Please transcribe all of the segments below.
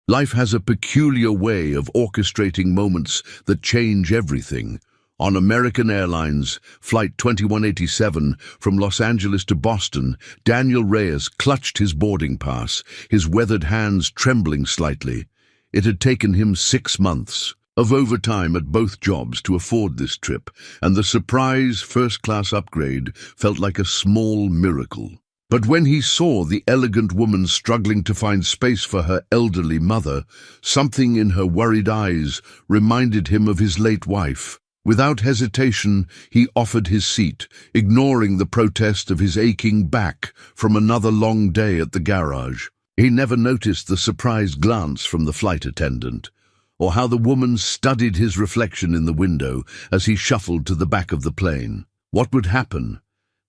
Life has a peculiar way of orchestrating moments that change everything. On American Airlines Flight 2187 from Los Angeles to Boston, Daniel Reyes clutched his boarding pass, his weathered hands trembling slightly. It had taken him 6 months of overtime at both jobs to afford this trip, and the surprise first-class upgrade felt like a small miracle. But when he saw the elegant woman struggling to find space for her elderly mother, something in her worried eyes reminded him of his late wife. Without hesitation, he offered his seat, ignoring the protest of his aching back from another long day at the garage. He never noticed the surprised glance from the flight attendant, or how the woman studied his reflection in the window as he shuffled to the back of the plane. What would happen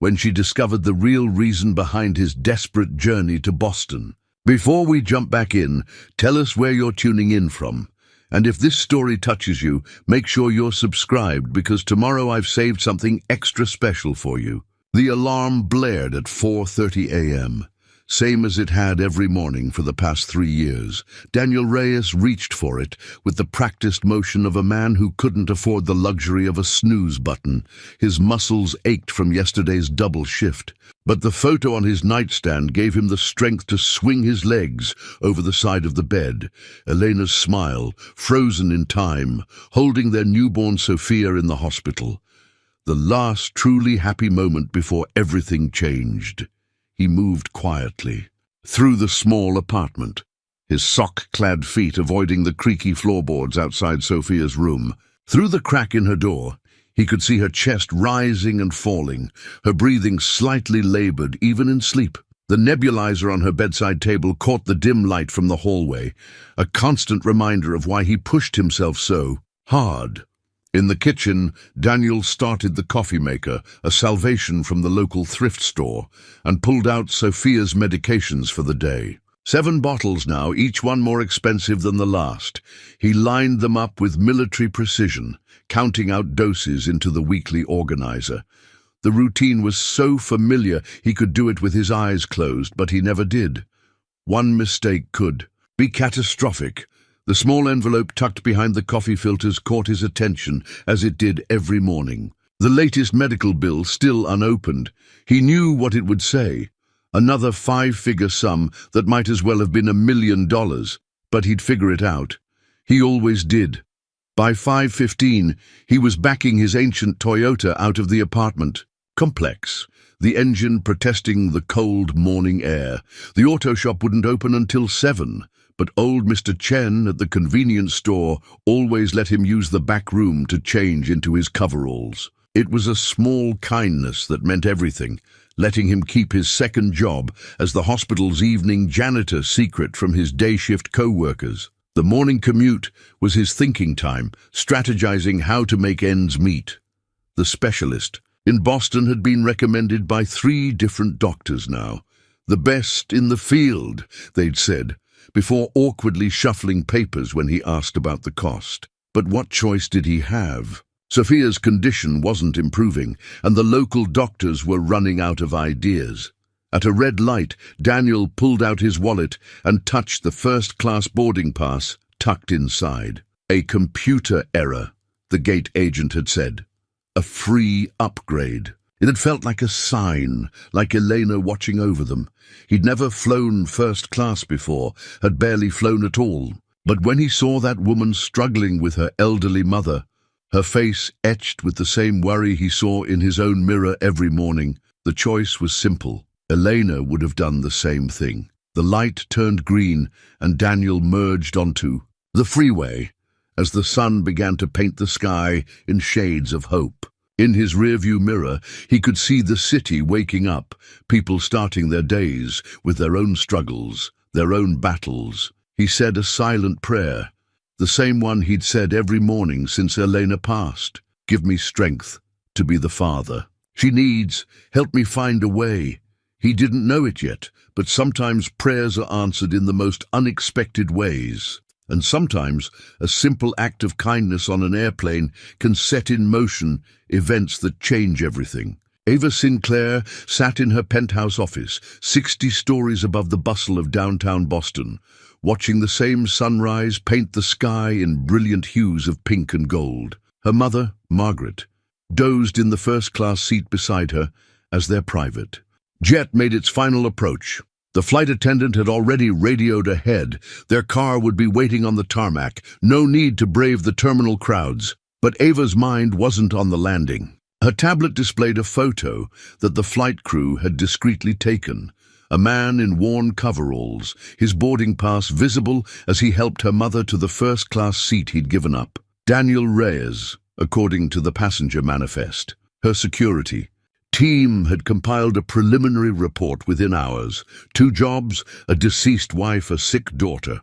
when she discovered the real reason behind his desperate journey to Boston? Before we jump back in, tell us where you're tuning in from. And if this story touches you, make sure you're subscribed, because tomorrow I've saved something extra special for you. The alarm blared at 4:30 a.m., same as it had every morning for the past 3 years. Daniel Reyes reached for it with the practiced motion of a man who couldn't afford the luxury of a snooze button. His muscles ached from yesterday's double shift, but the photo on his nightstand gave him the strength to swing his legs over the side of the bed. Elena's smile, frozen in time, holding their newborn Sophia in the hospital. The last truly happy moment before everything changed. He moved quietly through the small apartment, his sock-clad feet avoiding the creaky floorboards outside Sophia's room. Through the crack in her door, he could see her chest rising and falling, her breathing slightly labored even in sleep. The nebulizer on her bedside table caught the dim light from the hallway, a constant reminder of why he pushed himself so hard. In the kitchen, Daniel started the coffee maker, a salvation from the local thrift store, and pulled out Sophia's medications for the day. 7 bottles now, each one more expensive than the last. He lined them up with military precision, counting out doses into the weekly organizer. The routine was so familiar he could do it with his eyes closed, but he never did. One mistake could be catastrophic. The small envelope tucked behind the coffee filters caught his attention, as it did every morning. The latest medical bill still unopened. He knew what it would say. Another 5-figure sum that might as well have been $1 million, but he'd figure it out. He always did. By 5:15, he was backing his ancient Toyota out of the apartment complex, the engine protesting the cold morning air. The auto shop wouldn't open until 7. But old Mr. Chen at the convenience store always let him use the back room to change into his coveralls. It was a small kindness that meant everything, letting him keep his second job as the hospital's evening janitor secret from his day shift co-workers. The morning commute was his thinking time, strategizing how to make ends meet. The specialist in Boston had been recommended by 3 different doctors now. The best in the field, they'd said, before awkwardly shuffling papers when he asked about the cost. But what choice did he have? Sophia's condition wasn't improving, and the local doctors were running out of ideas. At a red light, Daniel pulled out his wallet and touched the first-class boarding pass tucked inside. A computer error, the gate agent had said. A free upgrade. It had felt like a sign, like Elena watching over them. He'd never flown first class before, had barely flown at all. But when he saw that woman struggling with her elderly mother, her face etched with the same worry he saw in his own mirror every morning, the choice was simple. Elena would have done the same thing. The light turned green, and Daniel merged onto the freeway as the sun began to paint the sky in shades of hope. In his rearview mirror, he could see the city waking up, people starting their days with their own struggles, their own battles. He said a silent prayer, the same one he'd said every morning since Elena passed. Give me strength to be the father she needs. Help me find a way. He didn't know it yet, but sometimes prayers are answered in the most unexpected ways. And sometimes a simple act of kindness on an airplane can set in motion events that change everything. Ava Sinclair sat in her penthouse office, 60 stories above the bustle of downtown Boston, watching the same sunrise paint the sky in brilliant hues of pink and gold. Her mother, Margaret, dozed in the first-class seat beside her as their private jet made its final approach. The flight attendant had already radioed ahead. Their car would be waiting on the tarmac. No need to brave the terminal crowds. But Ava's mind wasn't on the landing. Her tablet displayed a photo that the flight crew had discreetly taken. A man in worn coveralls, his boarding pass visible as he helped her mother to the first-class seat he'd given up. Daniel Reyes, according to the passenger manifest. Her security team had compiled a preliminary report within hours. 2 jobs, a deceased wife, a sick daughter.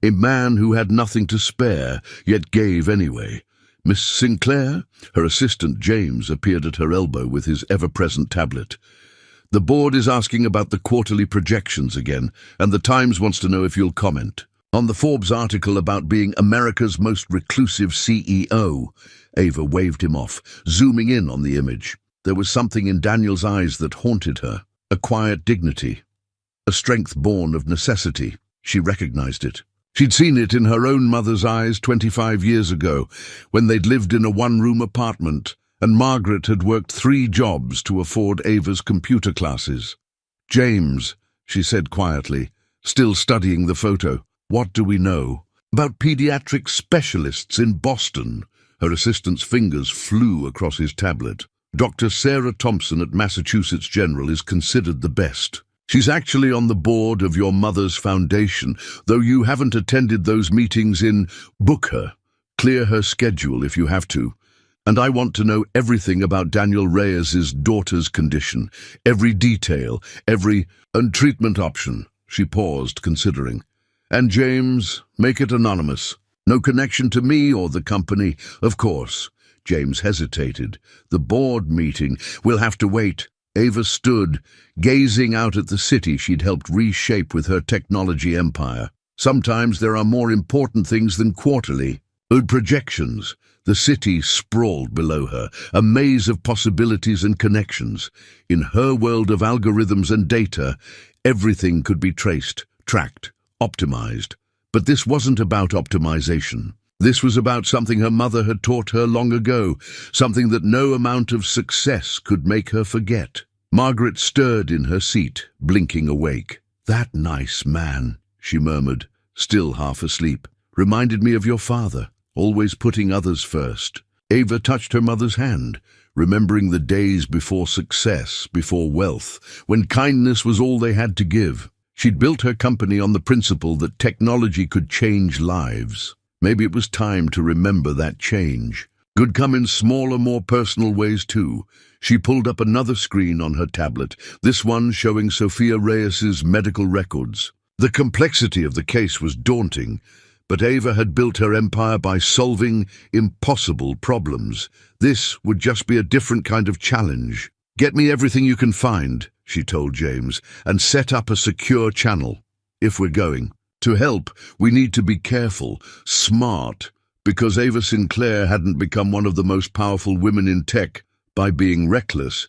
A man who had nothing to spare, yet gave anyway. Miss Sinclair, her assistant James, appeared at her elbow with his ever-present tablet. The board is asking about the quarterly projections again, and the Times wants to know if you'll comment. On the Forbes article about being America's most reclusive CEO, Ava waved him off, zooming in on the image. There was something in Daniel's eyes that haunted her, a quiet dignity, a strength born of necessity. She recognized it. She'd seen it in her own mother's eyes 25 years ago, when they'd lived in a one-room apartment, and Margaret had worked 3 jobs to afford Ava's computer classes. "James," she said quietly, still studying the photo, "what do we know about pediatric specialists in Boston?" Her assistant's fingers flew across his tablet. "Dr. Sarah Thompson at Massachusetts General is considered the best. She's actually on the board of your mother's foundation, though you haven't attended those meetings in. Book her. Clear her schedule if you have to. And I want to know everything about Daniel Reyes's daughter's condition, every detail, and treatment option." She paused, considering. "And James, make it anonymous. No connection to me or the company, of course." James hesitated. "The board meeting. We'll have to wait." Ava stood, gazing out at the city she'd helped reshape with her technology empire. Sometimes there are more important things than quarterly projections. The city sprawled below her, a maze of possibilities and connections. In her world of algorithms and data, everything could be traced, tracked, optimized. But this wasn't about optimization. This was about something her mother had taught her long ago, something that no amount of success could make her forget. Margaret stirred in her seat, blinking awake. "That nice man," she murmured, still half asleep, "reminded me of your father, always putting others first." Ava touched her mother's hand, remembering the days before success, before wealth, when kindness was all they had to give. She'd built her company on the principle that technology could change lives. Maybe it was time to remember that change could come in smaller, more personal ways too. She pulled up another screen on her tablet, this one showing Sophia Reyes's medical records. The complexity of the case was daunting, but Ava had built her empire by solving impossible problems. This would just be a different kind of challenge. "Get me everything you can find," she told James, "and set up a secure channel, if we're going. To help, we need to be careful, smart, because Ava Sinclair hadn't become one of the most powerful women in tech by being reckless,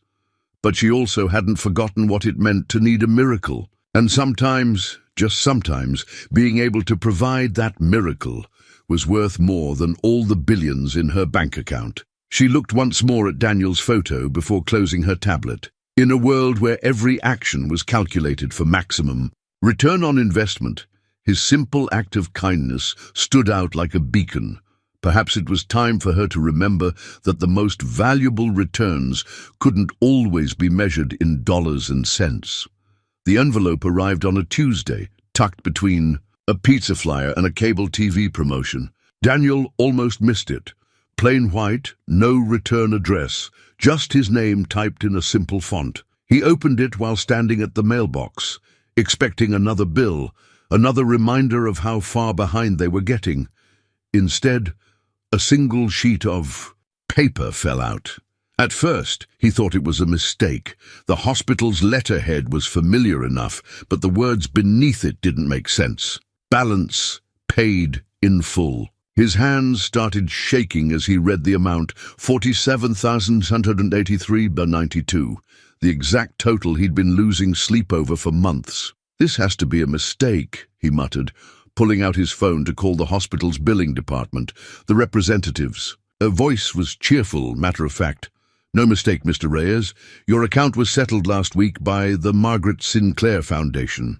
but she also hadn't forgotten what it meant to need a miracle. And sometimes, just sometimes, being able to provide that miracle was worth more than all the billions in her bank account." She looked once more at Daniel's photo before closing her tablet. In a world where every action was calculated for maximum return on investment, his simple act of kindness stood out like a beacon. Perhaps it was time for her to remember that the most valuable returns couldn't always be measured in dollars and cents. The envelope arrived on a Tuesday, tucked between a pizza flyer and a cable TV promotion. Daniel almost missed it. Plain white, no return address, just his name typed in a simple font. He opened it while standing at the mailbox, expecting another bill, another reminder of how far behind they were getting. Instead, a single sheet of paper fell out. At first, he thought it was a mistake. The hospital's letterhead was familiar enough, but the words beneath it didn't make sense. Balance, paid in full. His hands started shaking as he read the amount, $47,183.92, the exact total he'd been losing sleep over for months. "This has to be a mistake," he muttered, pulling out his phone to call the hospital's billing department, the representatives. Her voice was cheerful, matter-of-fact. "No mistake, Mr. Reyes. Your account was settled last week by the Margaret Sinclair Foundation.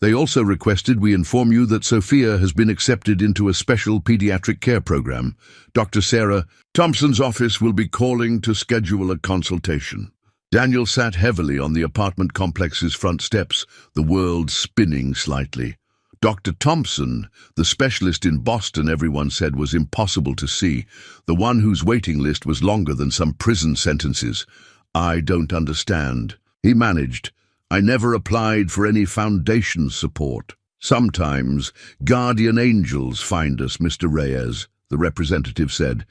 They also requested we inform you that Sophia has been accepted into a special pediatric care program. Dr. Sarah Thompson's office will be calling to schedule a consultation." Daniel sat heavily on the apartment complex's front steps, the world spinning slightly. Dr. Thompson, the specialist in Boston everyone said was impossible to see, the one whose waiting list was longer than some prison sentences. "I don't understand," he managed. "I never applied for any foundation support." "Sometimes guardian angels find us, Mr. Reyes," the representative said,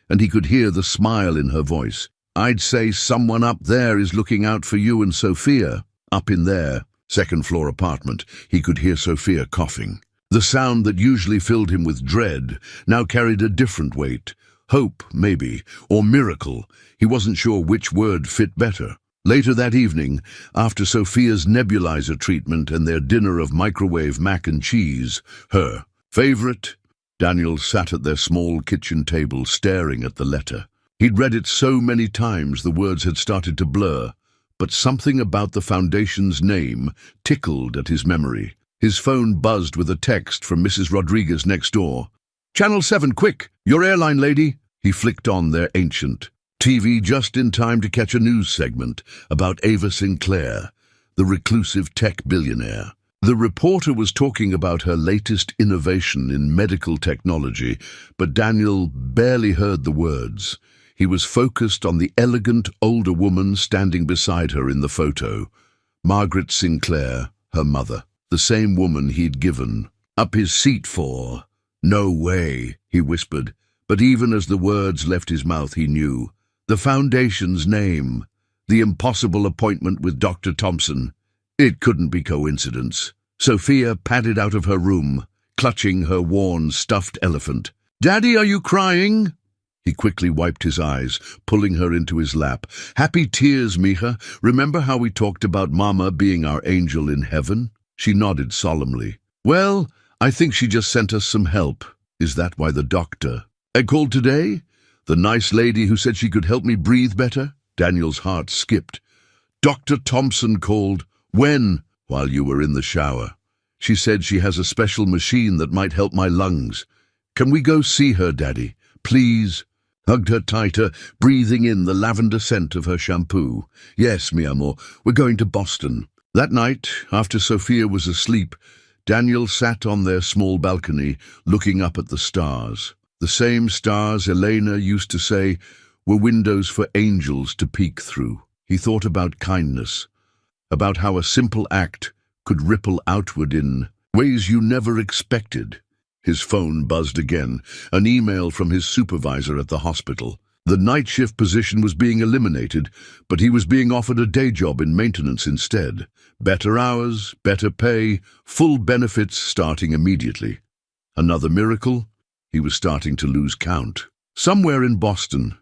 and he could hear the smile in her voice. "I'd say someone up there is looking out for you and Sophia." Up in their second-floor apartment, he could hear Sophia coughing. The sound that usually filled him with dread now carried a different weight. Hope, maybe, or miracle. He wasn't sure which word fit better. Later that evening, after Sophia's nebulizer treatment and their dinner of microwave mac and cheese, her favorite, Daniel sat at their small kitchen table staring at the letter. He'd read it so many times the words had started to blur, but something about the foundation's name tickled at his memory. His phone buzzed with a text from Mrs. Rodriguez next door. "Channel 7, quick! Your airline lady!" He flicked on their ancient TV just in time to catch a news segment about Ava Sinclair, the reclusive tech billionaire. The reporter was talking about her latest innovation in medical technology, but Daniel barely heard the words. He was focused on the elegant older woman standing beside her in the photo. Margaret Sinclair, her mother, the same woman he'd given up his seat for. "No way," he whispered, but even as the words left his mouth he knew. The foundation's name, the impossible appointment with Dr. Thompson. It couldn't be coincidence. Sophia padded out of her room, clutching her worn, stuffed elephant. "Daddy, are you crying?" He quickly wiped his eyes, pulling her into his lap. "Happy tears, mija. Remember how we talked about Mama being our angel in heaven?" She nodded solemnly. "Well, I think she just sent us some help." "Is that why the doctor I called today? The nice lady who said she could help me breathe better?" Daniel's heart skipped. "Dr. Thompson called." "When?" "While you were in the shower. She said she has a special machine that might help my lungs. Can we go see her, Daddy? Please?" Hugged her tighter, breathing in the lavender scent of her shampoo. "Yes, mi amor, we're going to Boston." That night, after Sophia was asleep, Daniel sat on their small balcony, looking up at the stars. The same stars Elena used to say were windows for angels to peek through. He thought about kindness, about how a simple act could ripple outward in ways you never expected. His phone buzzed again, an email from his supervisor at the hospital. The night shift position was being eliminated, but he was being offered a day job in maintenance instead. Better hours, better pay, full benefits starting immediately. Another miracle? He was starting to lose count. Somewhere in Boston,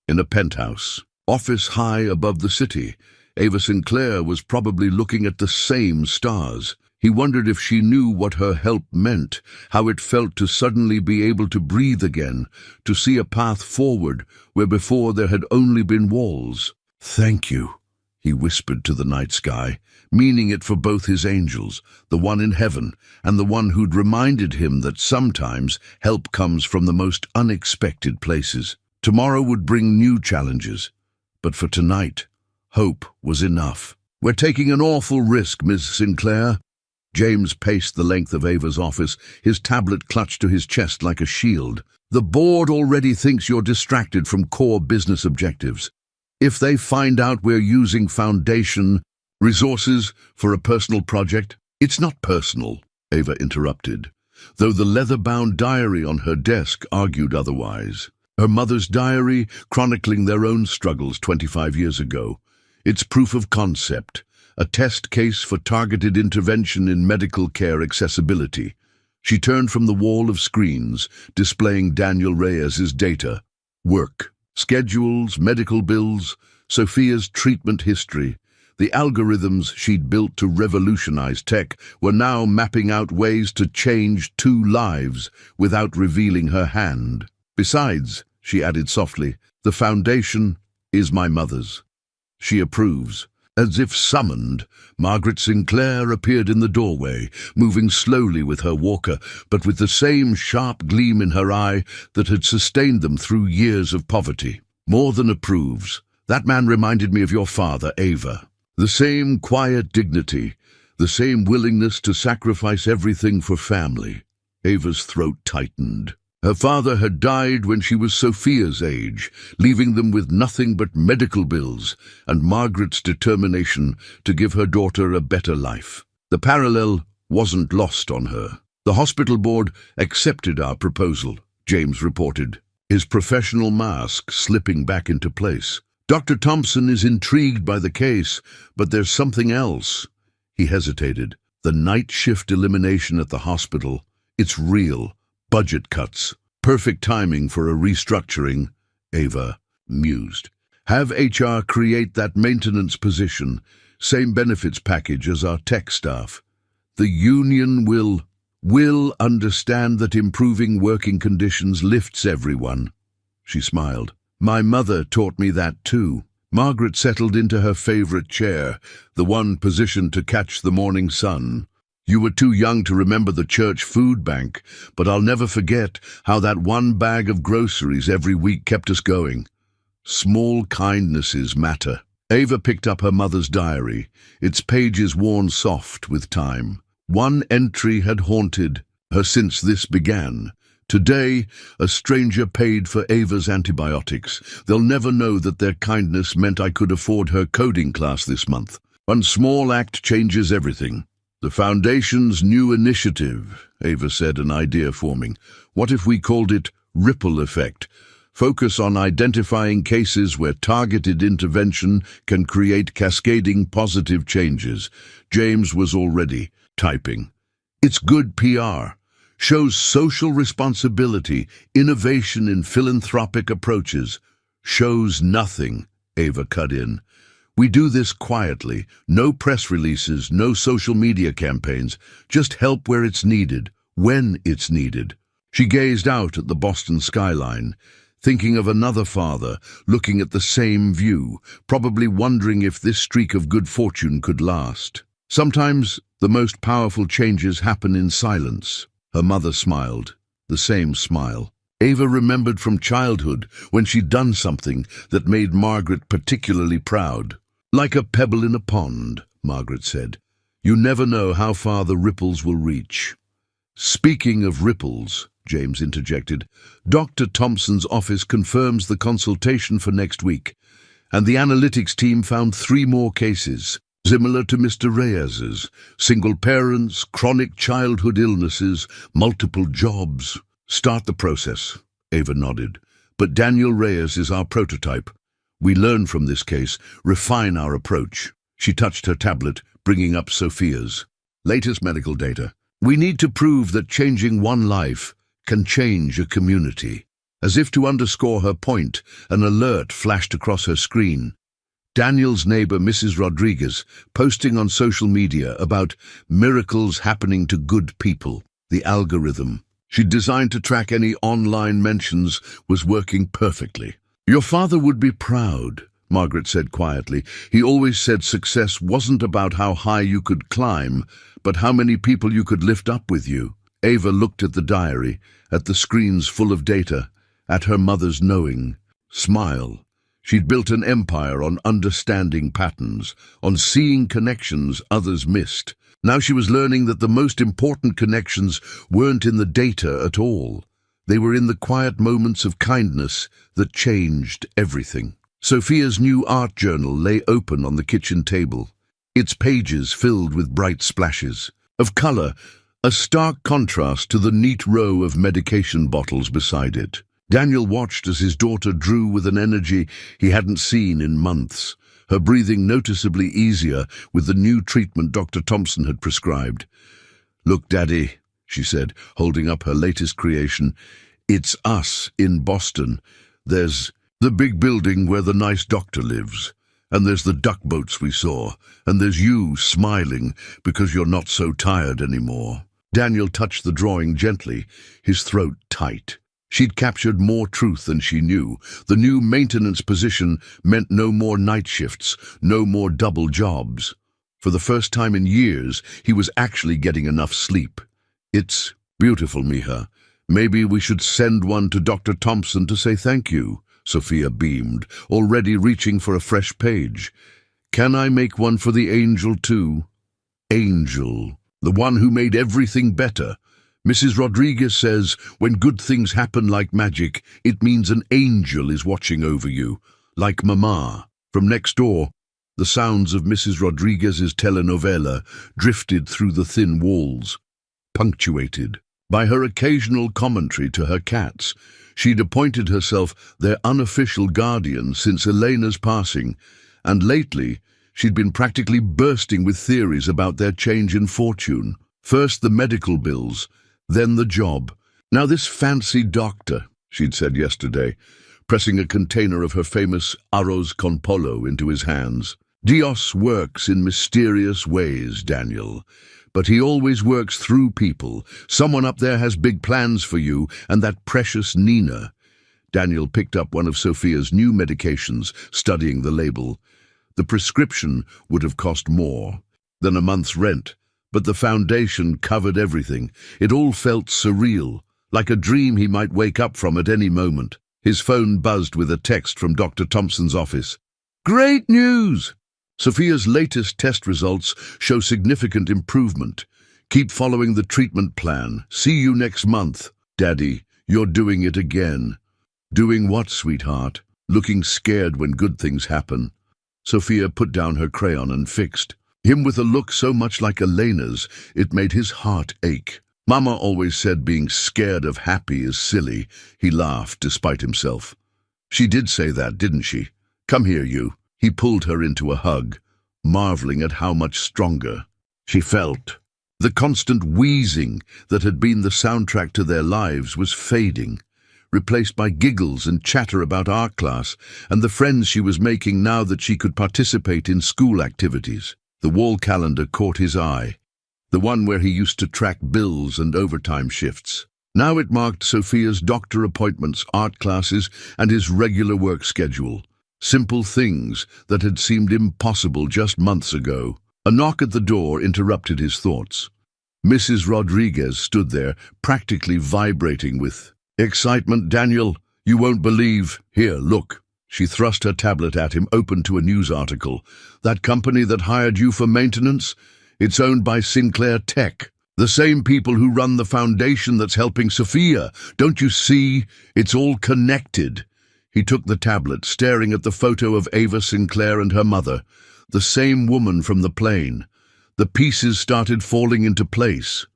in a penthouse, office high above the city, Ava Sinclair was probably looking at the same stars. He wondered if she knew what her help meant, how it felt to suddenly be able to breathe again, to see a path forward where before there had only been walls. "Thank you," he whispered to the night sky, meaning it for both his angels, the one in heaven and the one who'd reminded him that sometimes help comes from the most unexpected places. Tomorrow would bring new challenges, but for tonight, hope was enough. "We're taking an awful risk, Miss Sinclair." James paced the length of Ava's office, his tablet clutched to his chest like a shield. "The board already thinks you're distracted from core business objectives. If they find out we're using foundation resources for a personal project—" "It's not personal," Ava interrupted, though the leather-bound diary on her desk argued otherwise. Her mother's diary chronicling their own struggles 25 years ago. It's proof of concept, a test case for targeted intervention in medical care accessibility. She turned from the wall of screens, displaying Daniel Reyes's data. Work, schedules, medical bills, Sophia's treatment history. The algorithms she'd built to revolutionize tech were now mapping out ways to change 2 lives without revealing her hand. Besides, she added softly, the foundation is my mother's. She approves. As if summoned, Margaret Sinclair appeared in the doorway, moving slowly with her walker, but with the same sharp gleam in her eye that had sustained them through years of poverty. More than approves. That man reminded me of your father, Ava. The same quiet dignity, the same willingness to sacrifice everything for family. Ava's throat tightened. Her father had died when she was Sophia's age, leaving them with nothing but medical bills and Margaret's determination to give her daughter a better life. The parallel wasn't lost on her. The hospital board accepted our proposal, James reported, his professional mask slipping back into place. Dr. Thompson is intrigued by the case, but there's something else. He hesitated. The night shift elimination at the hospital. It's real. Budget cuts. Perfect timing for a restructuring, Ava mused. Have HR create that maintenance position, same benefits package as our tech staff. The union will understand that improving working conditions lifts everyone. She smiled. My mother taught me that too. Margaret settled into her favorite chair, the one positioned to catch the morning sun. You were too young to remember the church food bank, but I'll never forget how that one bag of groceries every week kept us going. Small kindnesses matter. Ava picked up her mother's diary, its pages worn soft with time. One entry had haunted her since this began. Today, a stranger paid for Ava's antibiotics. They'll never know that their kindness meant I could afford her coding class this month. One small act changes everything. The Foundation's new initiative, Ava said, an idea forming. What if we called it ripple effect? Focus on identifying cases where targeted intervention can create cascading positive changes. James was already typing. It's good PR. Shows social responsibility, innovation in philanthropic approaches. Shows nothing, Ava cut in. We do this quietly, no press releases, no social media campaigns, just help where it's needed, when it's needed. She gazed out at the Boston skyline, thinking of another father, looking at the same view, probably wondering if this streak of good fortune could last. Sometimes the most powerful changes happen in silence. Her mother smiled, the same smile. Ava remembered from childhood when she'd done something that made Margaret particularly proud. Like a pebble in a pond, Margaret said. You never know how far the ripples will reach. Speaking of ripples, James interjected, Dr. Thompson's office confirms the consultation for next week, and the analytics team found 3 more cases, similar to Mr. Reyes's, single parents, chronic childhood illnesses, multiple jobs. Start the process, Ava nodded. But Daniel Reyes is our prototype. We learn from this case, refine our approach. She touched her tablet, bringing up Sophia's. Latest medical data. We need to prove that changing one life can change a community. As if to underscore her point, an alert flashed across her screen. Daniel's neighbor, Mrs. Rodriguez, posting on social media about miracles happening to good people. The algorithm she'd designed to track any online mentions was working perfectly. Your father would be proud, Margaret said quietly. He always said success wasn't about how high you could climb, but how many people you could lift up with you. Ava looked at the diary, at the screens full of data, at her mother's knowing smile. She'd built an empire on understanding patterns, on seeing connections others missed. Now she was learning that the most important connections weren't in the data at all. They were in the quiet moments of kindness that changed everything. Sophia's new art journal lay open on the kitchen table, its pages filled with bright splashes of color, a stark contrast to the neat row of medication bottles beside it. Daniel watched as his daughter drew with an energy he hadn't seen in months, her breathing noticeably easier with the new treatment Dr. Thompson had prescribed. Look, Daddy, she said, holding up her latest creation. It's us in Boston. There's the big building where the nice doctor lives, And there's the duck boats we saw, and there's you smiling because you're not so tired anymore. Daniel touched the drawing gently, his throat tight. She'd captured more truth than she knew. The new maintenance position meant no more night shifts, no more double jobs. For the first time in years, he was actually getting enough sleep. It's beautiful, Miha. Maybe we should send one to Dr. Thompson to say thank you. Sophia beamed, already reaching for a fresh page. Can I make one for the angel too? Angel, the one who made everything better. Mrs. Rodriguez says, when good things happen like magic, it means an angel is watching over you, like Mama. From next door, the sounds of Mrs. Rodriguez's telenovela drifted through the thin walls, punctuated by her occasional commentary to her cats. She'd appointed herself their unofficial guardian since Elena's passing, and lately she'd been practically bursting with theories about their change in fortune. First the medical bills, then the job. Now this fancy doctor, she'd said yesterday, pressing a container of her famous arroz con pollo into his hands. Dios works in mysterious ways, Daniel. But he always works through people. Someone up there has big plans for you, and that precious Nina. Daniel picked up one of Sophia's new medications, studying the label. The prescription would have cost more than a month's rent, but the foundation covered everything. It all felt surreal, like a dream he might wake up from at any moment. His phone buzzed with a text from Dr. Thompson's office. Great news! Sophia's latest test results show significant improvement. Keep following the treatment plan. See you next month. Daddy, you're doing it again. Doing what, sweetheart? Looking scared when good things happen. Sophia put down her crayon and fixed him with a look so much like Elena's, it made his heart ache. Mama always said being scared of happy is silly. He laughed despite himself. She did say that, didn't she? Come here, you. He pulled her into a hug, marveling at how much stronger she felt. The constant wheezing that had been the soundtrack to their lives was fading, replaced by giggles and chatter about art class and the friends she was making now that she could participate in school activities. The wall calendar caught his eye, the one where he used to track bills and overtime shifts. Now it marked Sophia's doctor appointments, art classes, and his regular work schedule. Simple things that had seemed impossible just months ago. A knock at the door interrupted his thoughts. Mrs. Rodriguez stood there, practically vibrating with excitement. Daniel, you won't believe. Here, look. She thrust her tablet at him, open to a news article. That company that hired you for maintenance? It's owned by Sinclair Tech. The same people who run the foundation that's helping Sophia. Don't you see? It's all connected. He took the tablet, staring at the photo of Ava Sinclair and her mother, the same woman from the plane. The pieces started falling into place.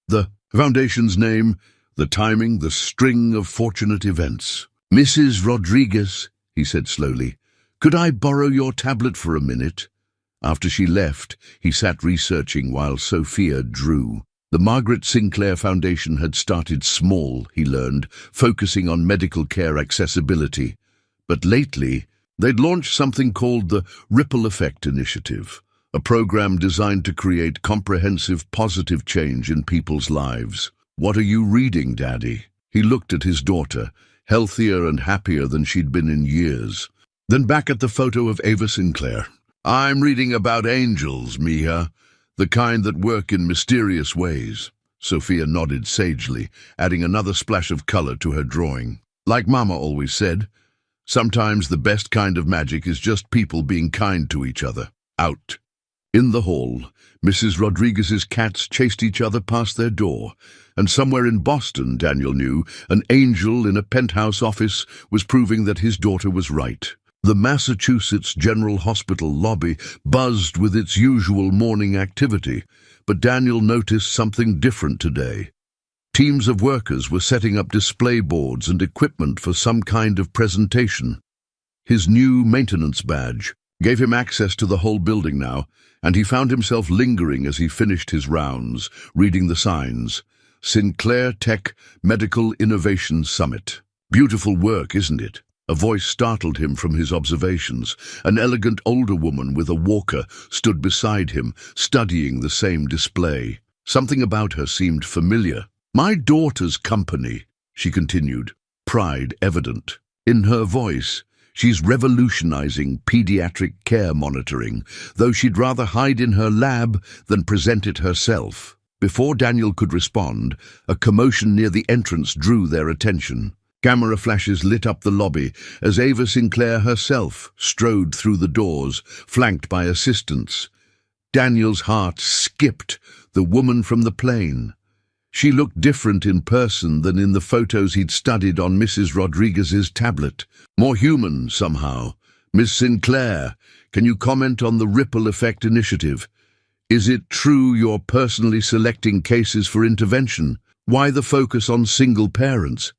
The foundation's name, the timing, the string of fortunate events. Mrs. Rodriguez, he said slowly, could I borrow your tablet for a minute? After she left, he sat researching while Sophia drew. The Margaret Sinclair Foundation had started small, he learned, focusing on medical care accessibility. But lately, they'd launched something called the Ripple Effect Initiative, a program designed to create comprehensive positive change in people's lives. What are you reading, Daddy? He looked at his daughter, healthier and happier than she'd been in years. Then back at the photo of Ava Sinclair. I'm reading about angels, Miha. The kind that work in mysterious ways. Sophia nodded sagely, adding another splash of color to her drawing. Like Mama always said, sometimes the best kind of magic is just people being kind to each other. Out. In the hall, Mrs. Rodriguez's cats chased each other past their door, and somewhere in Boston, Daniel knew, an angel in a penthouse office was proving that his daughter was right. The Massachusetts General Hospital lobby buzzed with its usual morning activity, but Daniel noticed something different today. Teams of workers were setting up display boards and equipment for some kind of presentation. His new maintenance badge gave him access to the whole building now, and he found himself lingering as he finished his rounds, reading the signs. Sinclair Tech Medical Innovation Summit. Beautiful work, isn't it? A voice startled him from his observations. An elegant older woman with a walker stood beside him, studying the same display. Something about her seemed familiar. "My daughter's company," she continued, pride evident. In her voice, "She's revolutionizing pediatric care monitoring, though she'd rather hide in her lab than present it herself." Before Daniel could respond, a commotion near the entrance drew their attention. Camera flashes lit up the lobby as Ava Sinclair herself strode through the doors, flanked by assistants. Daniel's heart skipped. The woman from the plane. She looked different in person than in the photos he'd studied on Mrs. Rodriguez's tablet. More human, somehow. "Miss Sinclair, can you comment on the Ripple Effect initiative? Is it true you're personally selecting cases for intervention? Why the focus on single parents?"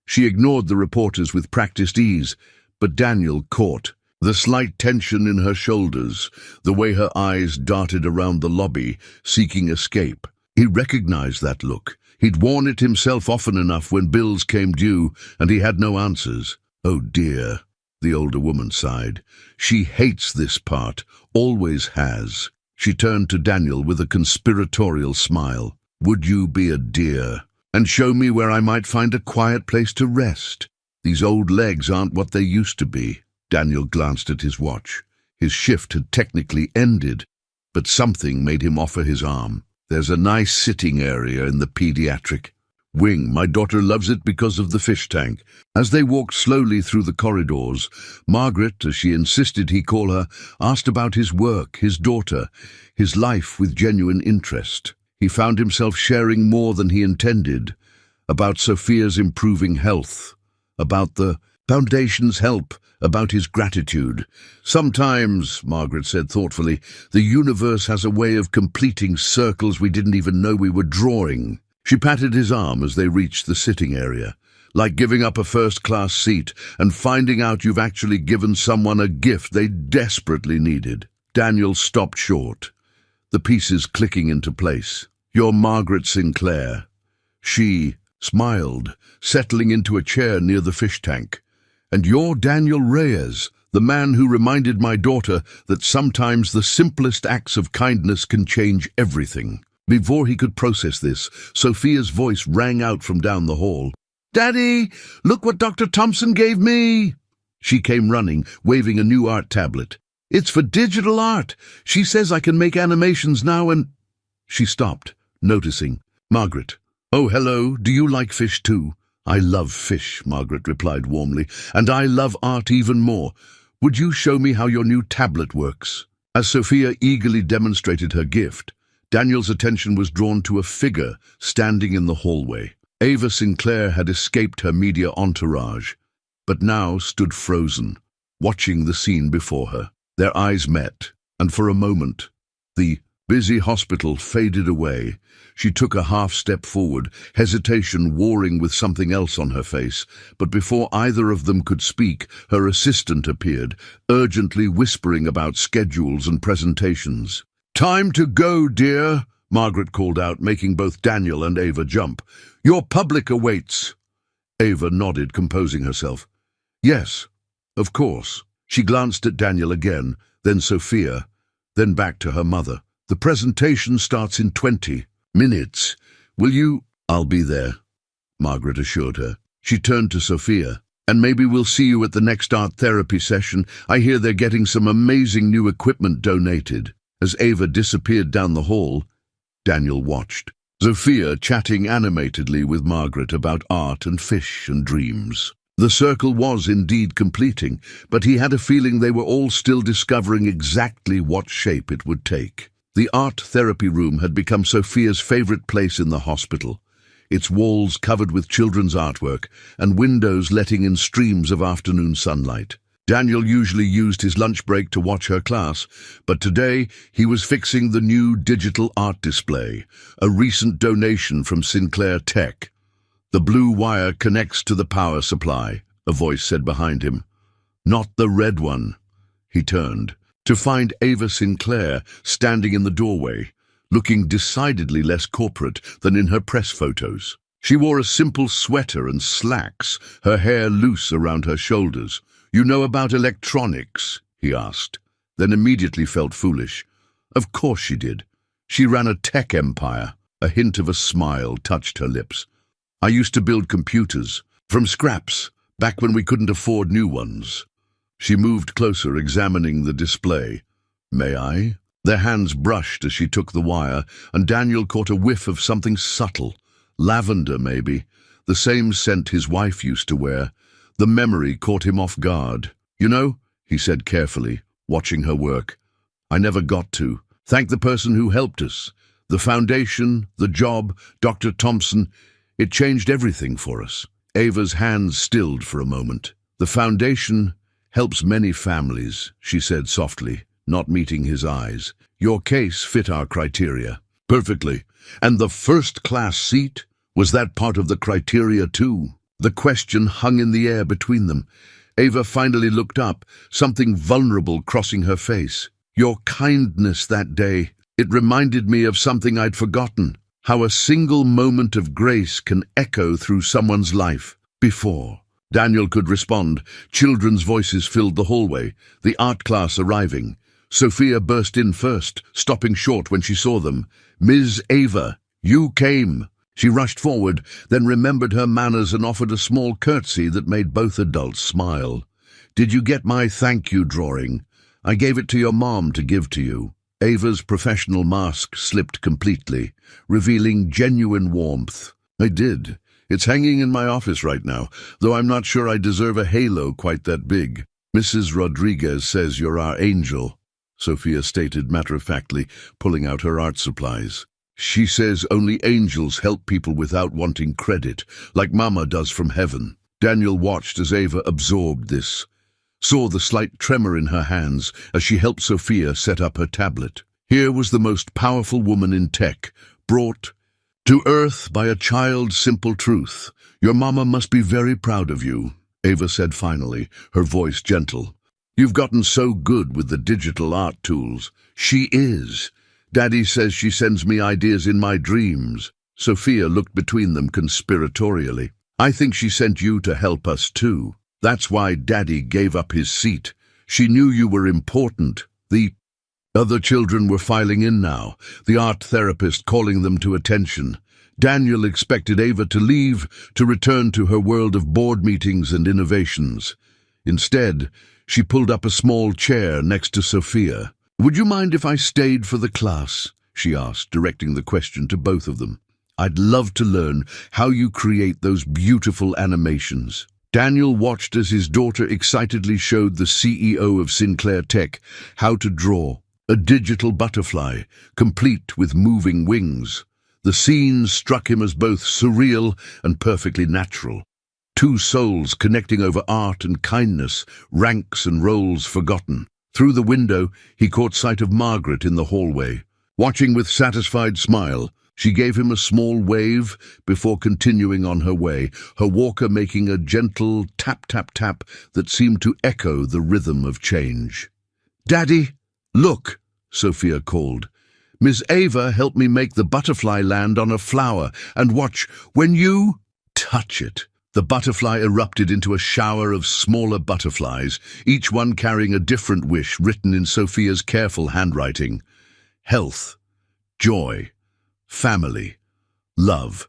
She ignored the reporters with practiced ease, but Daniel caught the slight tension in her shoulders, the way her eyes darted around the lobby, seeking escape. He recognized that look. He'd worn it himself often enough when bills came due, and he had no answers. "Oh dear," the older woman sighed. "She hates this part, always has." She turned to Daniel with a conspiratorial smile. "Would you be a dear and show me where I might find a quiet place to rest? These old legs aren't what they used to be." Daniel glanced at his watch. His shift had technically ended, but something made him offer his arm. "There's a nice sitting area in the pediatric wing. My daughter loves it because of the fish tank." As they walked slowly through the corridors, Margaret, as she insisted he call her, asked about his work, his daughter, his life with genuine interest. He found himself sharing more than he intended, about Sophia's improving health, about the Foundation's help, about his gratitude. "Sometimes," Margaret said thoughtfully, "the universe has a way of completing circles we didn't even know we were drawing." She patted his arm as they reached the sitting area. "Like giving up a first-class seat and finding out you've actually given someone a gift they desperately needed." Daniel stopped short, the pieces clicking into place. "You're Margaret Sinclair." She smiled, settling into a chair near the fish tank. "And you're Daniel Reyes, the man who reminded my daughter that sometimes the simplest acts of kindness can change everything." Before he could process this, Sophia's voice rang out from down the hall. "Daddy, look what Dr. Thompson gave me!" She came running, waving a new art tablet. "It's for digital art. She says I can make animations now and—" She stopped, noticing. "Margaret. Oh, hello, do you like fish too?" "I love fish," Margaret replied warmly, "and I love art even more. Would you show me how your new tablet works?" As Sophia eagerly demonstrated her gift, Daniel's attention was drawn to a figure standing in the hallway. Ava Sinclair had escaped her media entourage, but now stood frozen, watching the scene before her. Their eyes met, and for a moment, the busy hospital faded away. She took a half-step forward, hesitation warring with something else on her face, but before either of them could speak, her assistant appeared, urgently whispering about schedules and presentations. "Time to go, dear," Margaret called out, making both Daniel and Ava jump. "Your public awaits." Ava nodded, composing herself. "Yes, of course." She glanced at Daniel again, then Sophia, then back to her mother. "The presentation starts in 20 minutes. Will you—" "I'll be there," Margaret assured her. She turned to Sophia. "And maybe we'll see you at the next art therapy session. I hear they're getting some amazing new equipment donated." As Ava disappeared down the hall, Daniel watched. Sophia chatting animatedly with Margaret about art and fish and dreams. The circle was indeed completing, but he had a feeling they were all still discovering exactly what shape it would take. The art therapy room had become Sophia's favorite place in the hospital, its walls covered with children's artwork and windows letting in streams of afternoon sunlight. Daniel usually used his lunch break to watch her class, but today he was fixing the new digital art display, a recent donation from Sinclair Tech. "The blue wire connects to the power supply," a voice said behind him. "Not the red one." He turned to find Ava Sinclair standing in the doorway, looking decidedly less corporate than in her press photos. She wore a simple sweater and slacks, her hair loose around her shoulders. "You know about electronics?" he asked, then immediately felt foolish. Of course she did. She ran a tech empire. A hint of a smile touched her lips. "I used to build computers, from scraps, back when we couldn't afford new ones." She moved closer, examining the display. "May I?" Their hands brushed as she took the wire, and Daniel caught a whiff of something subtle. Lavender, maybe. The same scent his wife used to wear. The memory caught him off guard. "You know," he said carefully, watching her work, "I never got to thank the person who helped us. The foundation, the job, Dr. Thompson, it changed everything for us." Ava's hands stilled for a moment. "The foundation helps many families," she said softly, not meeting his eyes. "Your case fit our criteria." "Perfectly. And the first-class seat? Was that part of the criteria too?" The question hung in the air between them. Ava finally looked up, something vulnerable crossing her face. "Your kindness that day, it reminded me of something I'd forgotten. How a single moment of grace can echo through someone's life." Before Daniel could respond, children's voices filled the hallway, the art class arriving. Sophia burst in first, stopping short when she saw them. "Ms. Ava, you came." She rushed forward, then remembered her manners and offered a small curtsy that made both adults smile. "Did you get my thank you drawing? I gave it to your mom to give to you." Ava's professional mask slipped completely, revealing genuine warmth. "I did. It's hanging in my office right now, though I'm not sure I deserve a halo quite that big." "Mrs. Rodriguez says you're our angel," Sophia stated matter-of-factly, pulling out her art supplies. "She says only angels help people without wanting credit, like Mama does from heaven." Daniel watched as Ava absorbed this, saw the slight tremor in her hands as she helped Sophia set up her tablet. Here was the most powerful woman in tech, brought to earth by a child's simple truth. "Your mama must be very proud of you," Ava said finally, her voice gentle. "You've gotten so good with the digital art tools." "She is. Daddy says she sends me ideas in my dreams." Sophia looked between them conspiratorially. "I think she sent you to help us too. That's why Daddy gave up his seat. She knew you were important." The other children were filing in now, the art therapist calling them to attention. Daniel expected Ava to leave, to return to her world of board meetings and innovations. Instead, she pulled up a small chair next to Sophia. "Would you mind if I stayed for the class?" she asked, directing the question to both of them. "I'd love to learn how you create those beautiful animations." Daniel watched as his daughter excitedly showed the CEO of Sinclair Tech how to draw a digital butterfly, complete with moving wings. The scene struck him as both surreal and perfectly natural. Two souls connecting over art and kindness, ranks and roles forgotten. Through the window, he caught sight of Margaret in the hallway. Watching with satisfied smile, she gave him a small wave before continuing on her way, her walker making a gentle tap-tap-tap that seemed to echo the rhythm of change. "Daddy, look," Sophia called. "Miss Ava helped me make the butterfly land on a flower, and watch, when you touch it." The butterfly erupted into a shower of smaller butterflies, each one carrying a different wish written in Sophia's careful handwriting. Health, joy, family, love.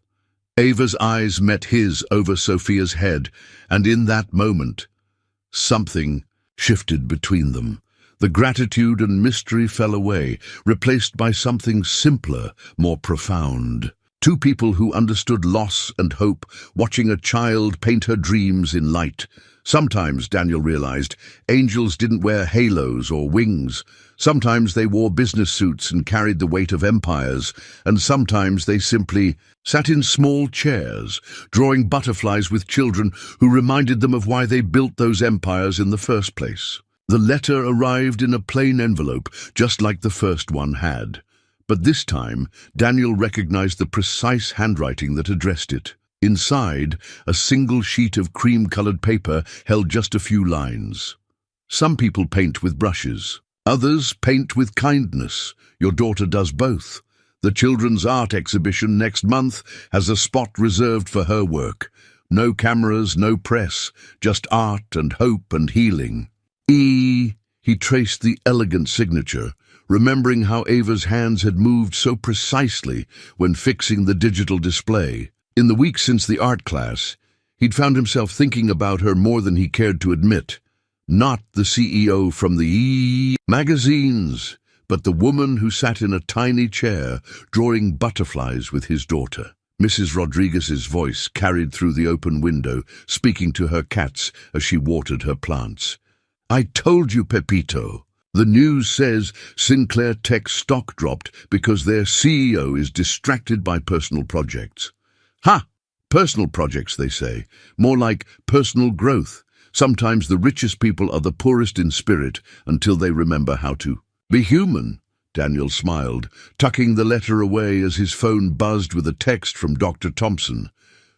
Ava's eyes met his over Sophia's head, and in that moment, something shifted between them. The gratitude and mystery fell away, replaced by something simpler, more profound. Two people who understood loss and hope, watching a child paint her dreams in light. Sometimes, Daniel realized, angels didn't wear halos or wings. Sometimes they wore business suits and carried the weight of empires, and sometimes they simply sat in small chairs, drawing butterflies with children who reminded them of why they built those empires in the first place. The letter arrived in a plain envelope, just like the first one had. But this time, Daniel recognized the precise handwriting that addressed it. Inside, a single sheet of cream-colored paper held just a few lines. "Some people paint with brushes. Others paint with kindness. Your daughter does both. The children's art exhibition next month has a spot reserved for her work. No cameras, no press, just art and hope and healing. He traced the elegant signature, remembering how Ava's hands had moved so precisely when fixing the digital display. In the weeks since the art class, he'd found himself thinking about her more than he cared to admit. Not the CEO from the magazines, but the woman who sat in a tiny chair drawing butterflies with his daughter. Mrs. Rodriguez's voice carried through the open window, speaking to her cats as she watered her plants. "I told you, Pepito. The news says Sinclair Tech stock dropped because their CEO is distracted by personal projects." Ha! Personal projects, they say. More like personal growth. Sometimes the richest people are the poorest in spirit until they remember how to be human. Daniel smiled, tucking the letter away as his phone buzzed with a text from Dr. Thompson.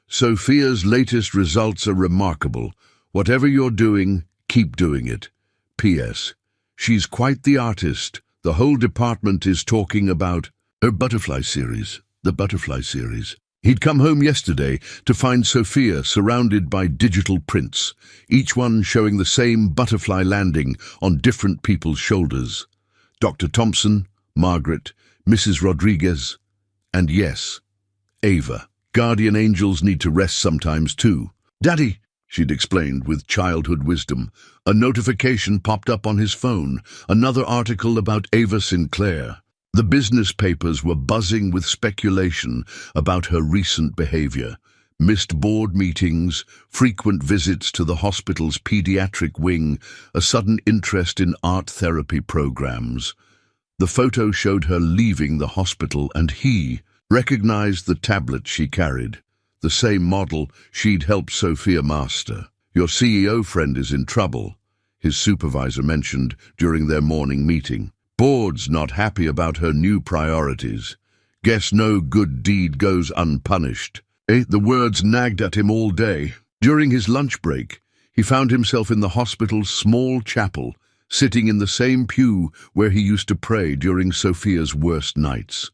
"Sophia's latest results are remarkable. Whatever you're doing, keep doing it. P.S. She's quite the artist. The whole department is talking about her butterfly series, the butterfly series." He'd come home yesterday to find Sophia surrounded by digital prints, each one showing the same butterfly landing on different people's shoulders. Dr. Thompson, Margaret, Mrs. Rodriguez, and yes, Ava. Guardian angels need to rest sometimes too. "Daddy," she'd explained with childhood wisdom. A notification popped up on his phone, another article about Ava Sinclair. The business papers were buzzing with speculation about her recent behavior. Missed board meetings, frequent visits to the hospital's pediatric wing, a sudden interest in art therapy programs. The photo showed her leaving the hospital, and he recognized the tablet she carried, the same model she'd helped Sophia master. "Your CEO friend is in trouble," his supervisor mentioned during their morning meeting. "Board's not happy about her new priorities. Guess no good deed goes unpunished." The words nagged at him all day. During his lunch break, he found himself in the hospital's small chapel, sitting in the same pew where he used to pray during Sophia's worst nights.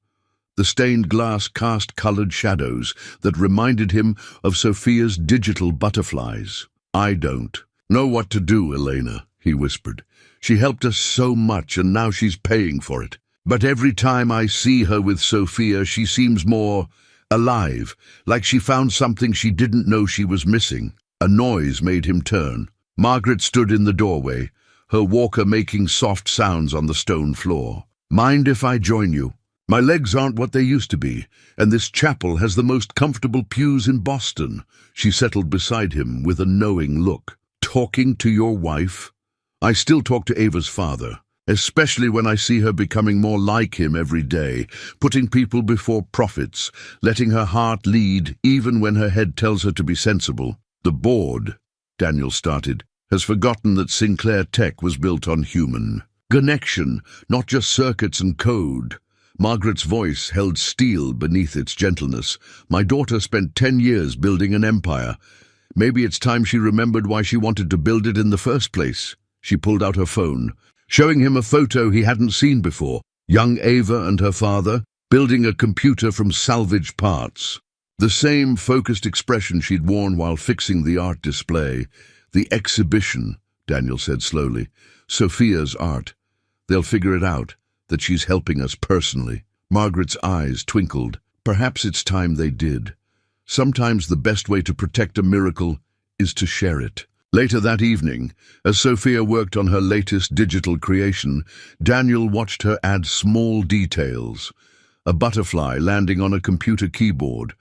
The stained glass cast colored shadows that reminded him of Sophia's digital butterflies. "I don't know what to do, Elena," he whispered. "She helped us so much, and now she's paying for it. But every time I see her with Sophia, she seems more alive, like she found something she didn't know she was missing." A noise made him turn. Margaret stood in the doorway, her walker making soft sounds on the stone floor. "Mind if I join you? My legs aren't what they used to be, and this chapel has the most comfortable pews in Boston." She settled beside him with a knowing look. "Talking to your wife?" "I still talk to Ava's father, especially when I see her becoming more like him every day, putting people before profits, letting her heart lead even when her head tells her to be sensible." "The board," Daniel started, "has forgotten that Sinclair Tech was built on human connection, not just circuits and code." Margaret's voice held steel beneath its gentleness. "My daughter spent 10 years building an empire. Maybe it's time she remembered why she wanted to build it in the first place." She pulled out her phone, showing him a photo he hadn't seen before. Young Ava and her father, building a computer from salvaged parts. The same focused expression she'd worn while fixing the art display. "The exhibition," Daniel said slowly. "Sophia's art. They'll figure it out, that she's helping us personally." Margaret's eyes twinkled. Perhaps it's time they did. Sometimes the best way to protect a miracle is to share it. Later that evening, as Sophia worked on her latest digital creation, Daniel watched her add small details. A butterfly landing on a computer keyboard,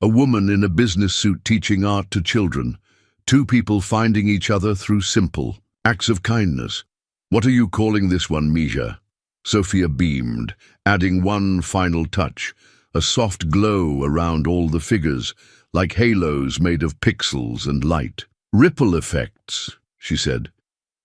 a woman in a business suit teaching art to children, two people finding each other through simple acts of kindness. "What are you calling this one, Misha?" Sophia beamed, adding one final touch, a soft glow around all the figures, like halos made of pixels and light. "Ripple effects," she said,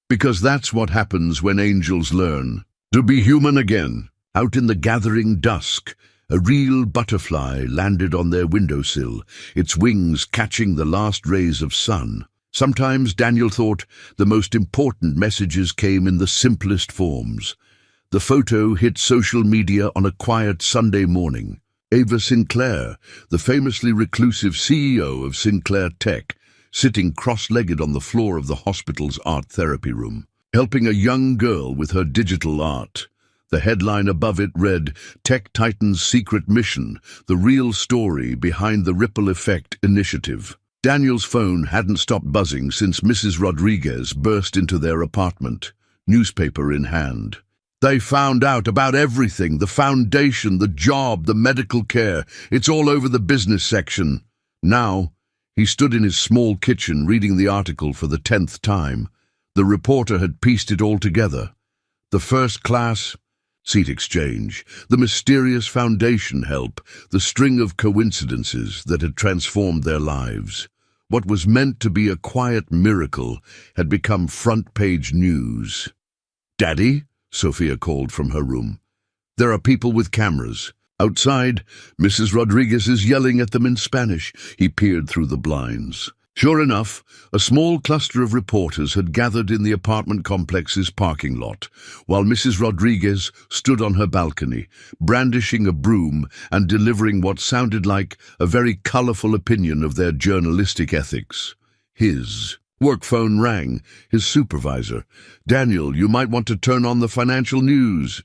"because that's what happens when angels learn to be human again." Out in the gathering dusk, a real butterfly landed on their windowsill, its wings catching the last rays of sun. Sometimes, Daniel thought, the most important messages came in the simplest forms. The photo hit social media on a quiet Sunday morning. Ava Sinclair, the famously reclusive CEO of Sinclair Tech, sitting cross-legged on the floor of the hospital's art therapy room, helping a young girl with her digital art. The headline above it read, "Tech Titan's Secret Mission, the real story behind the Ripple Effect Initiative." Daniel's phone hadn't stopped buzzing since Mrs. Rodriguez burst into their apartment, newspaper in hand. They found out about everything, the foundation, the job, the medical care. It's all over the business section. Now, he stood in his small kitchen reading the article for the 10th time. The reporter had pieced it all together. The first-class seat exchange, the mysterious foundation help, the string of coincidences that had transformed their lives. What was meant to be a quiet miracle had become front-page news. "Daddy?" Sophia called from her room. "There are people with cameras." Outside, Mrs. Rodriguez is yelling at them in Spanish. He peered through the blinds. Sure enough, a small cluster of reporters had gathered in the apartment complex's parking lot, while Mrs. Rodriguez stood on her balcony, brandishing a broom and delivering what sounded like a very colorful opinion of their journalistic ethics. His work phone rang. His supervisor. "Daniel, you might want to turn on the financial news.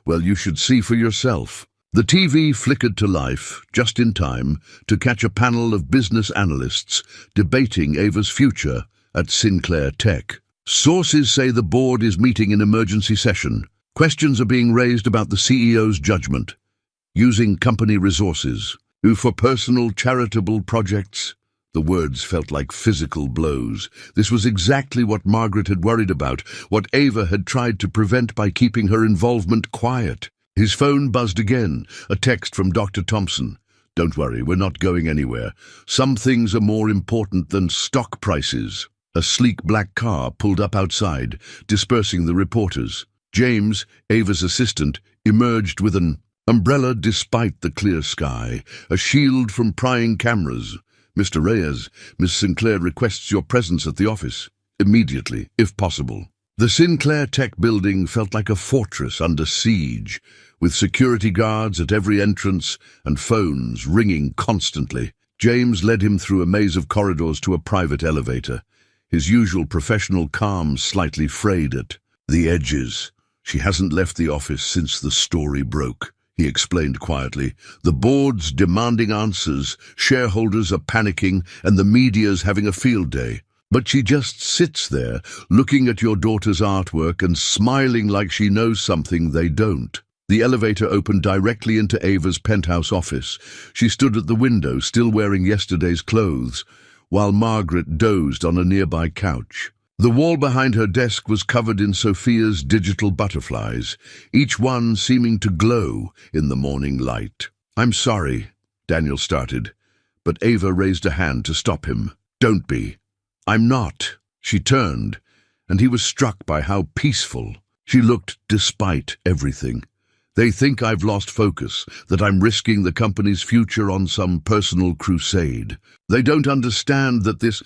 Well, you should see for yourself." The TV flickered to life, just in time, to catch a panel of business analysts debating Ava's future at Sinclair Tech. Sources say the board is meeting in emergency session. Questions are being raised about the CEO's judgment, using company resources, for personal charitable projects. The words felt like physical blows. This was exactly what Margaret had worried about, what Ava had tried to prevent by keeping her involvement quiet. His phone buzzed again, a text from Dr. Thompson. "Don't worry, we're not going anywhere. Some things are more important than stock prices." A sleek black car pulled up outside, dispersing the reporters. James, Ava's assistant, emerged with an umbrella despite the clear sky, a shield from prying cameras. "Mr. Reyes, Miss Sinclair requests your presence at the office. Immediately, if possible." The Sinclair Tech building felt like a fortress under siege, with security guards at every entrance and phones ringing constantly. James led him through a maze of corridors to a private elevator, his usual professional calm slightly frayed at the edges. "She hasn't left the office since the story broke," he explained quietly. "The board's demanding answers, shareholders are panicking, and the media's having a field day. But she just sits there, looking at your daughter's artwork and smiling like she knows something they don't." The elevator opened directly into Ava's penthouse office. She stood at the window, still wearing yesterday's clothes, while Margaret dozed on a nearby couch. The wall behind her desk was covered in Sophia's digital butterflies, each one seeming to glow in the morning light. "I'm sorry," Daniel started, but Ava raised a hand to stop him. "Don't be." "I'm not." She turned, and he was struck by how peaceful she looked despite everything. "They think I've lost focus, that I'm risking the company's future on some personal crusade. They don't understand that this—"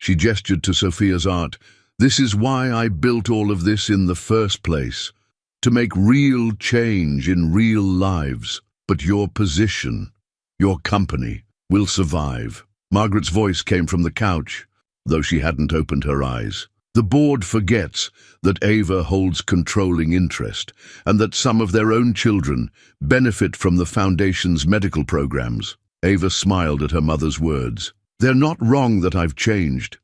She gestured to Sophia's art. "This is why I built all of this in the first place, to make real change in real lives. But your position, your company, will survive." Margaret's voice came from the couch, though she hadn't opened her eyes. "The board forgets that Ava holds controlling interest, and that some of their own children benefit from the Foundation's medical programs." Ava smiled at her mother's words. "They're not wrong that I've changed.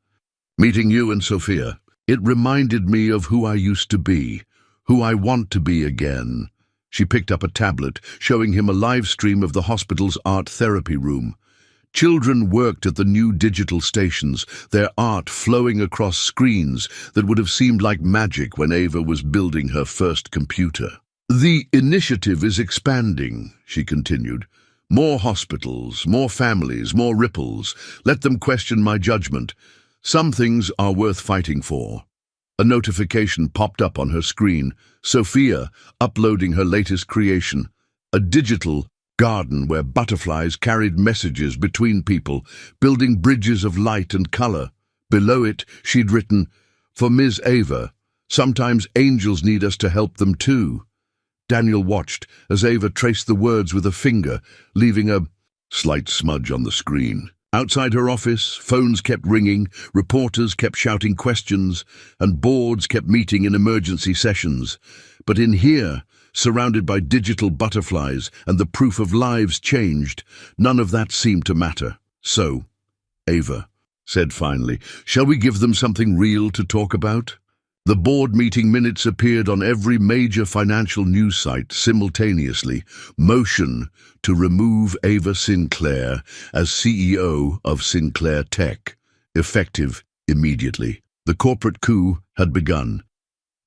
Meeting you and Sophia, it reminded me of who I used to be, who I want to be again." She picked up a tablet, showing him a live stream of the hospital's art therapy room. Children worked at the new digital stations, their art flowing across screens that would have seemed like magic when Ava was building her first computer. "The initiative is expanding," she continued. "More hospitals, more families, more ripples. Let them question my judgment. Some things are worth fighting for." A notification popped up on her screen. Sophia uploading her latest creation, a digital garden where butterflies carried messages between people, building bridges of light and color. Below it, she'd written, "For Ms. Ava, sometimes angels need us to help them too." Daniel watched as Ava traced the words with a finger, leaving a slight smudge on the screen. Outside her office, phones kept ringing, reporters kept shouting questions, and boards kept meeting in emergency sessions. But in here, surrounded by digital butterflies and the proof of lives changed, none of that seemed to matter. So, Ava said finally, "Shall we give them something real to talk about?" The board meeting minutes appeared on every major financial news site simultaneously. Motion to remove Ava Sinclair as CEO of Sinclair Tech, effective immediately. The corporate coup had begun.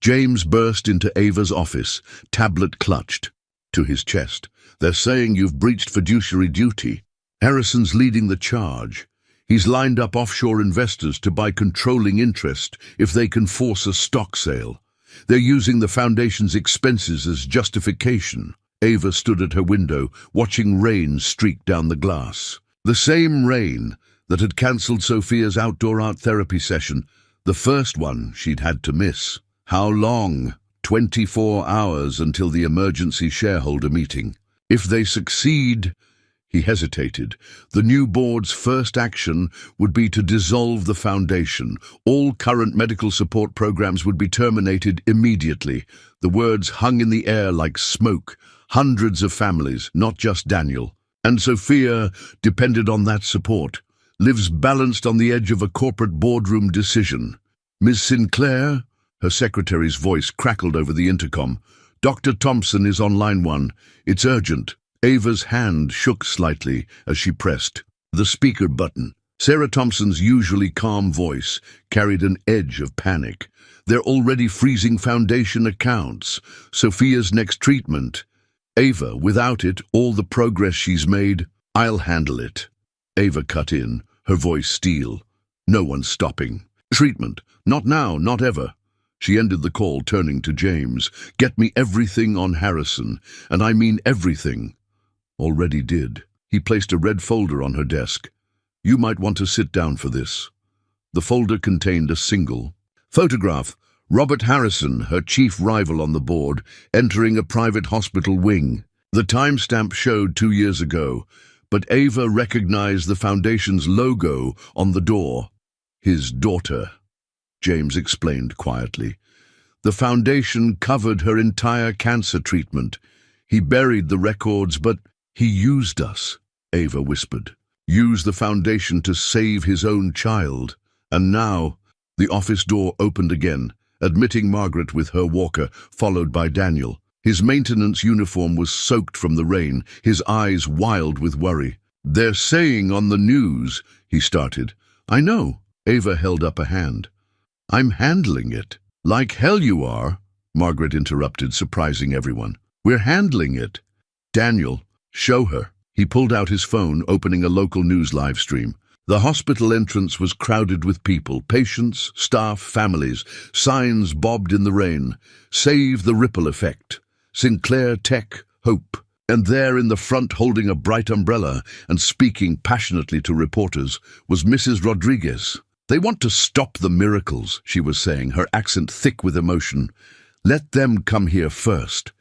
James burst into Ava's office, tablet clutched to his chest. "They're saying you've breached fiduciary duty. Harrison's leading the charge. He's lined up offshore investors to buy controlling interest if they can force a stock sale. They're using the foundation's expenses as justification." Ava stood at her window, watching rain streak down the glass. The same rain that had cancelled Sophia's outdoor art therapy session, the first one she'd had to miss. How long? 24 hours until the emergency shareholder meeting. If they succeed... He hesitated. The new board's first action would be to dissolve the foundation. All current medical support programs would be terminated immediately. The words hung in the air like smoke. Hundreds of families, not just Daniel. And Sophia depended on that support. Lives balanced on the edge of a corporate boardroom decision. "Ms. Sinclair?" Her secretary's voice crackled over the intercom. "Dr. Thompson is on line 1. It's urgent." Ava's hand shook slightly as she pressed the speaker button. Sarah Thompson's usually calm voice carried an edge of panic. "They're already freezing foundation accounts. Sophia's next treatment. Ava, without it, all the progress she's made, I'll handle it." Ava cut in, her voice steel. "No one's stopping. Treatment. Not now, not ever." She ended the call, turning to James. "Get me everything on Harrison, and I mean everything." "Already did." He placed a red folder on her desk. "You might want to sit down for this." The folder contained a single photograph. Robert Harrison, her chief rival on the board, entering a private hospital wing. The timestamp showed 2 years ago, but Ava recognized the foundation's logo on the door. "His daughter," James explained quietly. "The foundation covered her entire cancer treatment. He buried the records, but he used us," Ava whispered. "Used the foundation to save his own child. And now..." The office door opened again, admitting Margaret with her walker, followed by Daniel. His maintenance uniform was soaked from the rain, his eyes wild with worry. "They're saying on the news," he started. "I know." Ava held up a hand. "I'm handling it." "Like hell you are," Margaret interrupted, surprising everyone. "We're handling it." "Daniel, show her." He pulled out his phone, opening a local news live stream. The hospital entrance was crowded with people, patients, staff, families. Signs bobbed in the rain. "Save the ripple effect. Sinclair Tech, hope." And there in the front, holding a bright umbrella and speaking passionately to reporters, was Mrs. Rodriguez. "They want to stop the miracles," she was saying, her accent thick with emotion. "Let them come here first.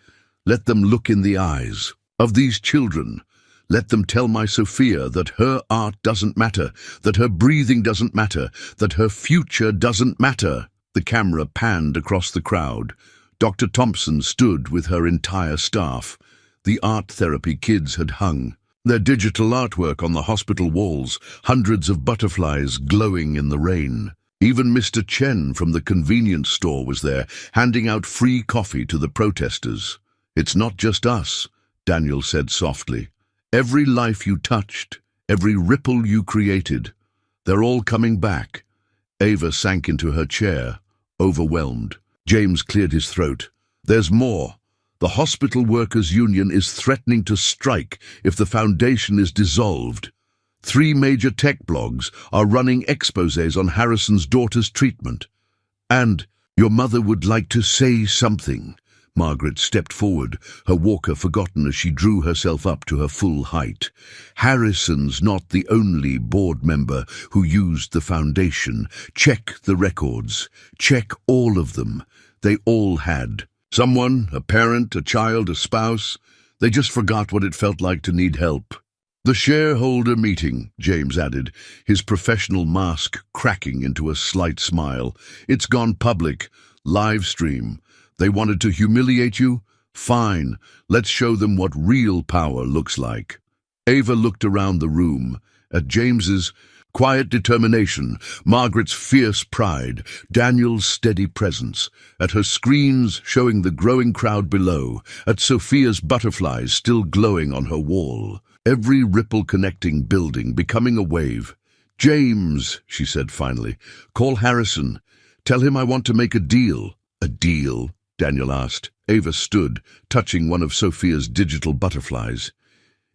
Let them look in the eyes of these children. Let them tell my Sophia that her art doesn't matter, that her breathing doesn't matter, that her future doesn't matter." The camera panned across the crowd. Dr. Thompson stood with her entire staff. The art therapy kids had hung, their digital artwork on the hospital walls, hundreds of butterflies glowing in the rain. Even Mr. Chen from the convenience store was there, handing out free coffee to the protesters. "It's not just us," Daniel said softly. "Every life you touched, every ripple you created, they're all coming back." Ava sank into her chair, overwhelmed. James cleared his throat. "There's more. The Hospital Workers' Union is threatening to strike if the foundation is dissolved. 3 major tech blogs are running exposés on Harrison's daughter's treatment. And your mother would like to say something." Margaret stepped forward, her walker forgotten as she drew herself up to her full height. "Harrison's not the only board member who used the foundation. Check the records. Check all of them. They all had Someone, a parent, a child, a spouse, they just forgot what it felt like to need help. The shareholder meeting, James added, his professional mask cracking into a slight smile. It's gone public. Live stream. They wanted to humiliate you? Fine. Let's show them what real power looks like. Ava looked around the room, at James's quiet determination, Margaret's fierce pride, Daniel's steady presence, at her screens showing the growing crowd below, at Sophia's butterflies still glowing on her wall, every ripple connecting building becoming a wave. "James," she said finally, "call Harrison. Tell him I want to make a deal." "A deal?" Daniel asked. Ava stood, touching one of Sophia's digital butterflies.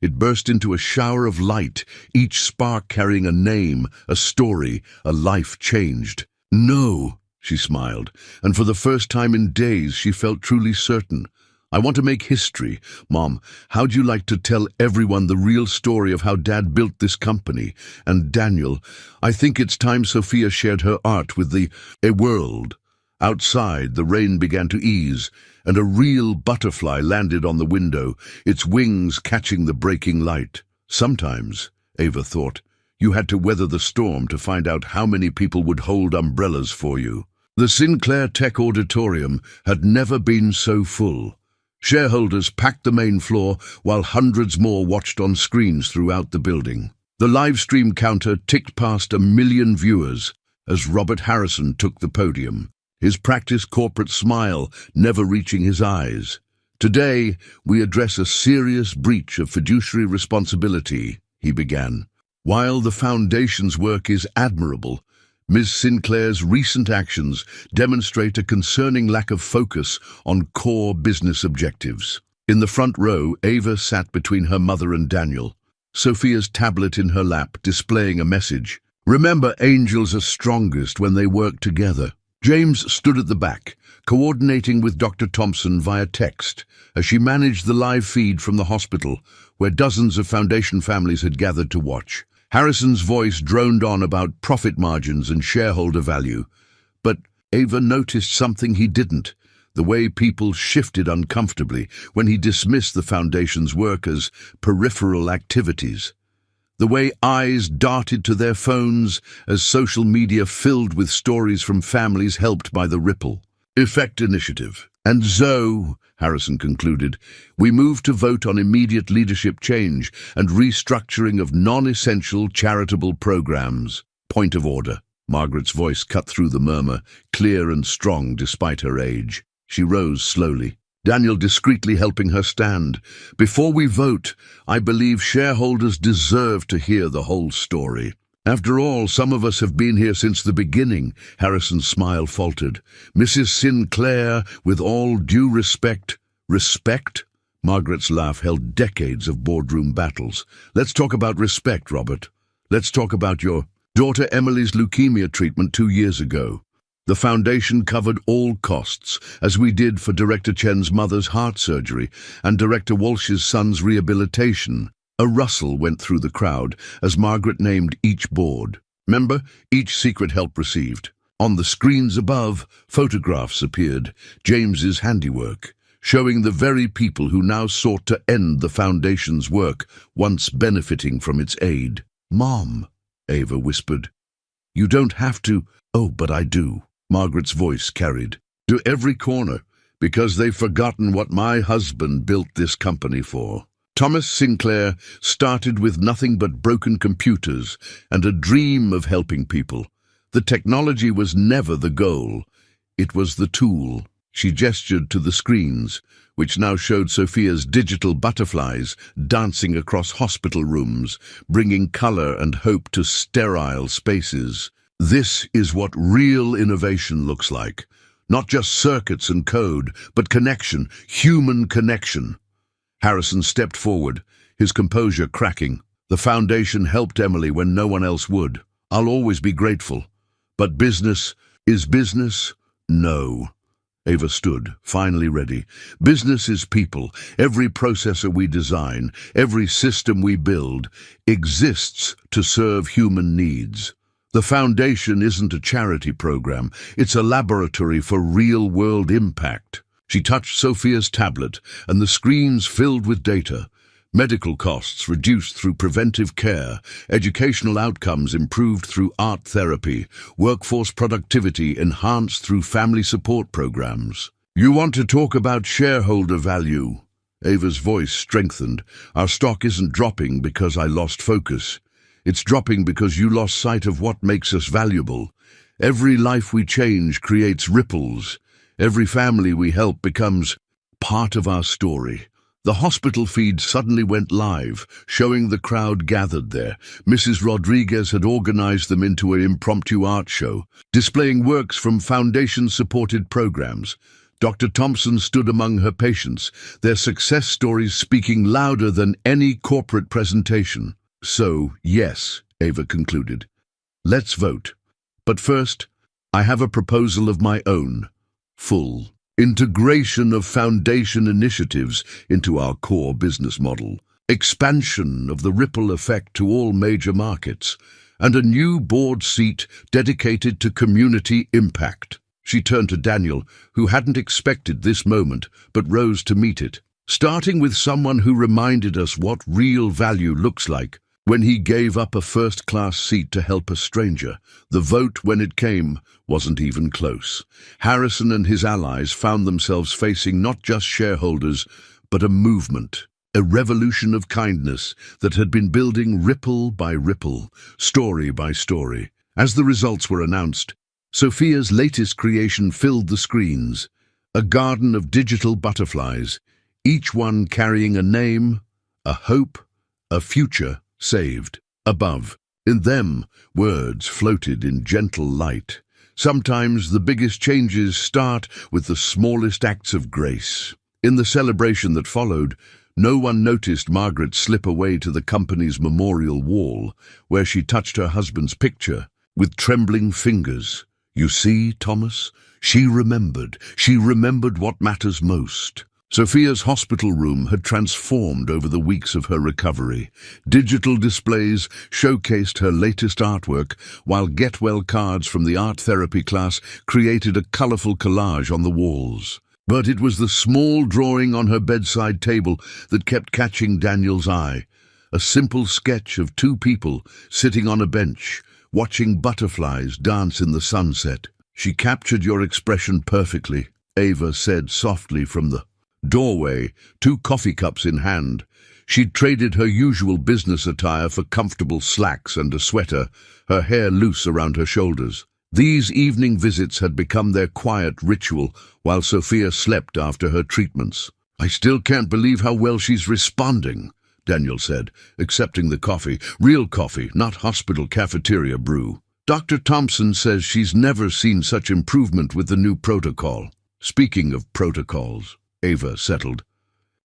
It burst into a shower of light, each spark carrying a name, a story, a life changed. "No," she smiled, and for the first time in days she felt truly certain. "I want to make history. Mom, how'd you like to tell everyone the real story of how Dad built this company? And Daniel, I think it's time Sophia shared her art with a world." Outside, the rain began to ease, and a real butterfly landed on the window, its wings catching the breaking light. Sometimes, Ava thought, you had to weather the storm to find out how many people would hold umbrellas for you. The Sinclair Tech Auditorium had never been so full. Shareholders packed the main floor while hundreds more watched on screens throughout the building. The live stream counter ticked past 1 million viewers as Robert Harrison took the podium, his practiced corporate smile never reaching his eyes. "Today, we address a serious breach of fiduciary responsibility," he began. "While the Foundation's work is admirable, Ms. Sinclair's recent actions demonstrate a concerning lack of focus on core business objectives." In the front row, Ava sat between her mother and Daniel, Sophia's tablet in her lap displaying a message. "Remember, angels are strongest when they work together." James stood at the back, coordinating with Dr. Thompson via text as she managed the live feed from the hospital, where dozens of Foundation families had gathered to watch. Harrison's voice droned on about profit margins and shareholder value. But Ava noticed something he didn't, the way people shifted uncomfortably when he dismissed the Foundation's work as peripheral activities. The way eyes darted to their phones as social media filled with stories from families helped by the Ripple Effect initiative. "And so," Harrison concluded, "we move to vote on immediate leadership change and restructuring of non-essential charitable programs." "Point of order." Margaret's voice cut through the murmur, clear and strong despite her age. She rose slowly, Daniel discreetly helping her stand. "Before we vote, I believe shareholders deserve to hear the whole story. After all, some of us have been here since the beginning." Harrison's smile faltered. "Mrs. Sinclair, with all due respect—" "Respect?" Margaret's laugh held decades of boardroom battles. "Let's talk about respect, Robert. Let's talk about your daughter Emily's leukemia treatment 2 years ago. The Foundation covered all costs, as we did for Director Chen's mother's heart surgery and Director Walsh's son's rehabilitation." A rustle went through the crowd as Margaret named each board member, each secret help received. On the screens above, photographs appeared, James's handiwork, showing the very people who now sought to end the Foundation's work, once benefiting from its aid. "Mom," Ava whispered, "you don't have to." "Oh, but I do," Margaret's voice carried. "To every corner, because they've forgotten what my husband built this company for." Thomas Sinclair started with nothing but broken computers and a dream of helping people. The technology was never the goal. It was the tool. She gestured to the screens, which now showed Sophia's digital butterflies dancing across hospital rooms, bringing color and hope to sterile spaces. "This is what real innovation looks like. Not just circuits and code, but connection, human connection." Harrison stepped forward, his composure cracking. "The Foundation helped Emily when no one else would. I'll always be grateful. But business is business? No." Ava stood, finally ready. "Business is people. Every processor we design, every system we build, exists to serve human needs. The Foundation isn't a charity program. It's a laboratory for real-world impact." She touched Sophia's tablet, and the screens filled with data. Medical costs reduced through preventive care, educational outcomes improved through art therapy, workforce productivity enhanced through family support programs. You want to talk about shareholder value? Ava's voice strengthened. Our stock isn't dropping because I lost focus. It's dropping because you lost sight of what makes us valuable. Every life we change creates ripples. Every family we help becomes part of our story. The hospital feed suddenly went live, showing the crowd gathered there. Mrs. Rodriguez had organized them into an impromptu art show, displaying works from foundation-supported programs. Dr. Thompson stood among her patients, their success stories speaking louder than any corporate presentation. So, yes, Ava concluded. Let's vote. But first, I have a proposal of my own. Full integration of foundation initiatives into our core business model, expansion of the ripple effect to all major markets, and a new board seat dedicated to community impact. She turned to Daniel, who hadn't expected this moment, but rose to meet it, starting with someone who reminded us what real value looks like. When he gave up a first-class seat to help a stranger, the vote, when it came, wasn't even close. Harrison and his allies found themselves facing not just shareholders, but a movement, a revolution of kindness that had been building ripple by ripple, story by story. As the results were announced, Sophia's latest creation filled the screens, a garden of digital butterflies, each one carrying a name, a hope, a future saved. Above, in them, words floated in gentle light. Sometimes the biggest changes start with the smallest acts of grace. In the celebration that followed, no one noticed Margaret slip away to the company's memorial wall, where she touched her husband's picture with trembling fingers. You see, Thomas, she remembered what matters most. Sophia's hospital room had transformed over the weeks of her recovery. Digital displays showcased her latest artwork, while get-well cards from the art therapy class created a colorful collage on the walls. But it was the small drawing on her bedside table that kept catching Daniel's eye. A simple sketch of two people sitting on a bench, watching butterflies dance in the sunset. She captured your expression perfectly, Ava said softly from the doorway, 2 coffee cups in hand. She'd traded her usual business attire for comfortable slacks and a sweater, her hair loose around her shoulders. These evening visits had become their quiet ritual while Sophia slept after her treatments. I still can't believe how well she's responding, Daniel said, accepting the coffee. Real coffee, not hospital cafeteria brew. Dr. Thompson says she's never seen such improvement with the new protocol. Speaking of protocols, Ava settled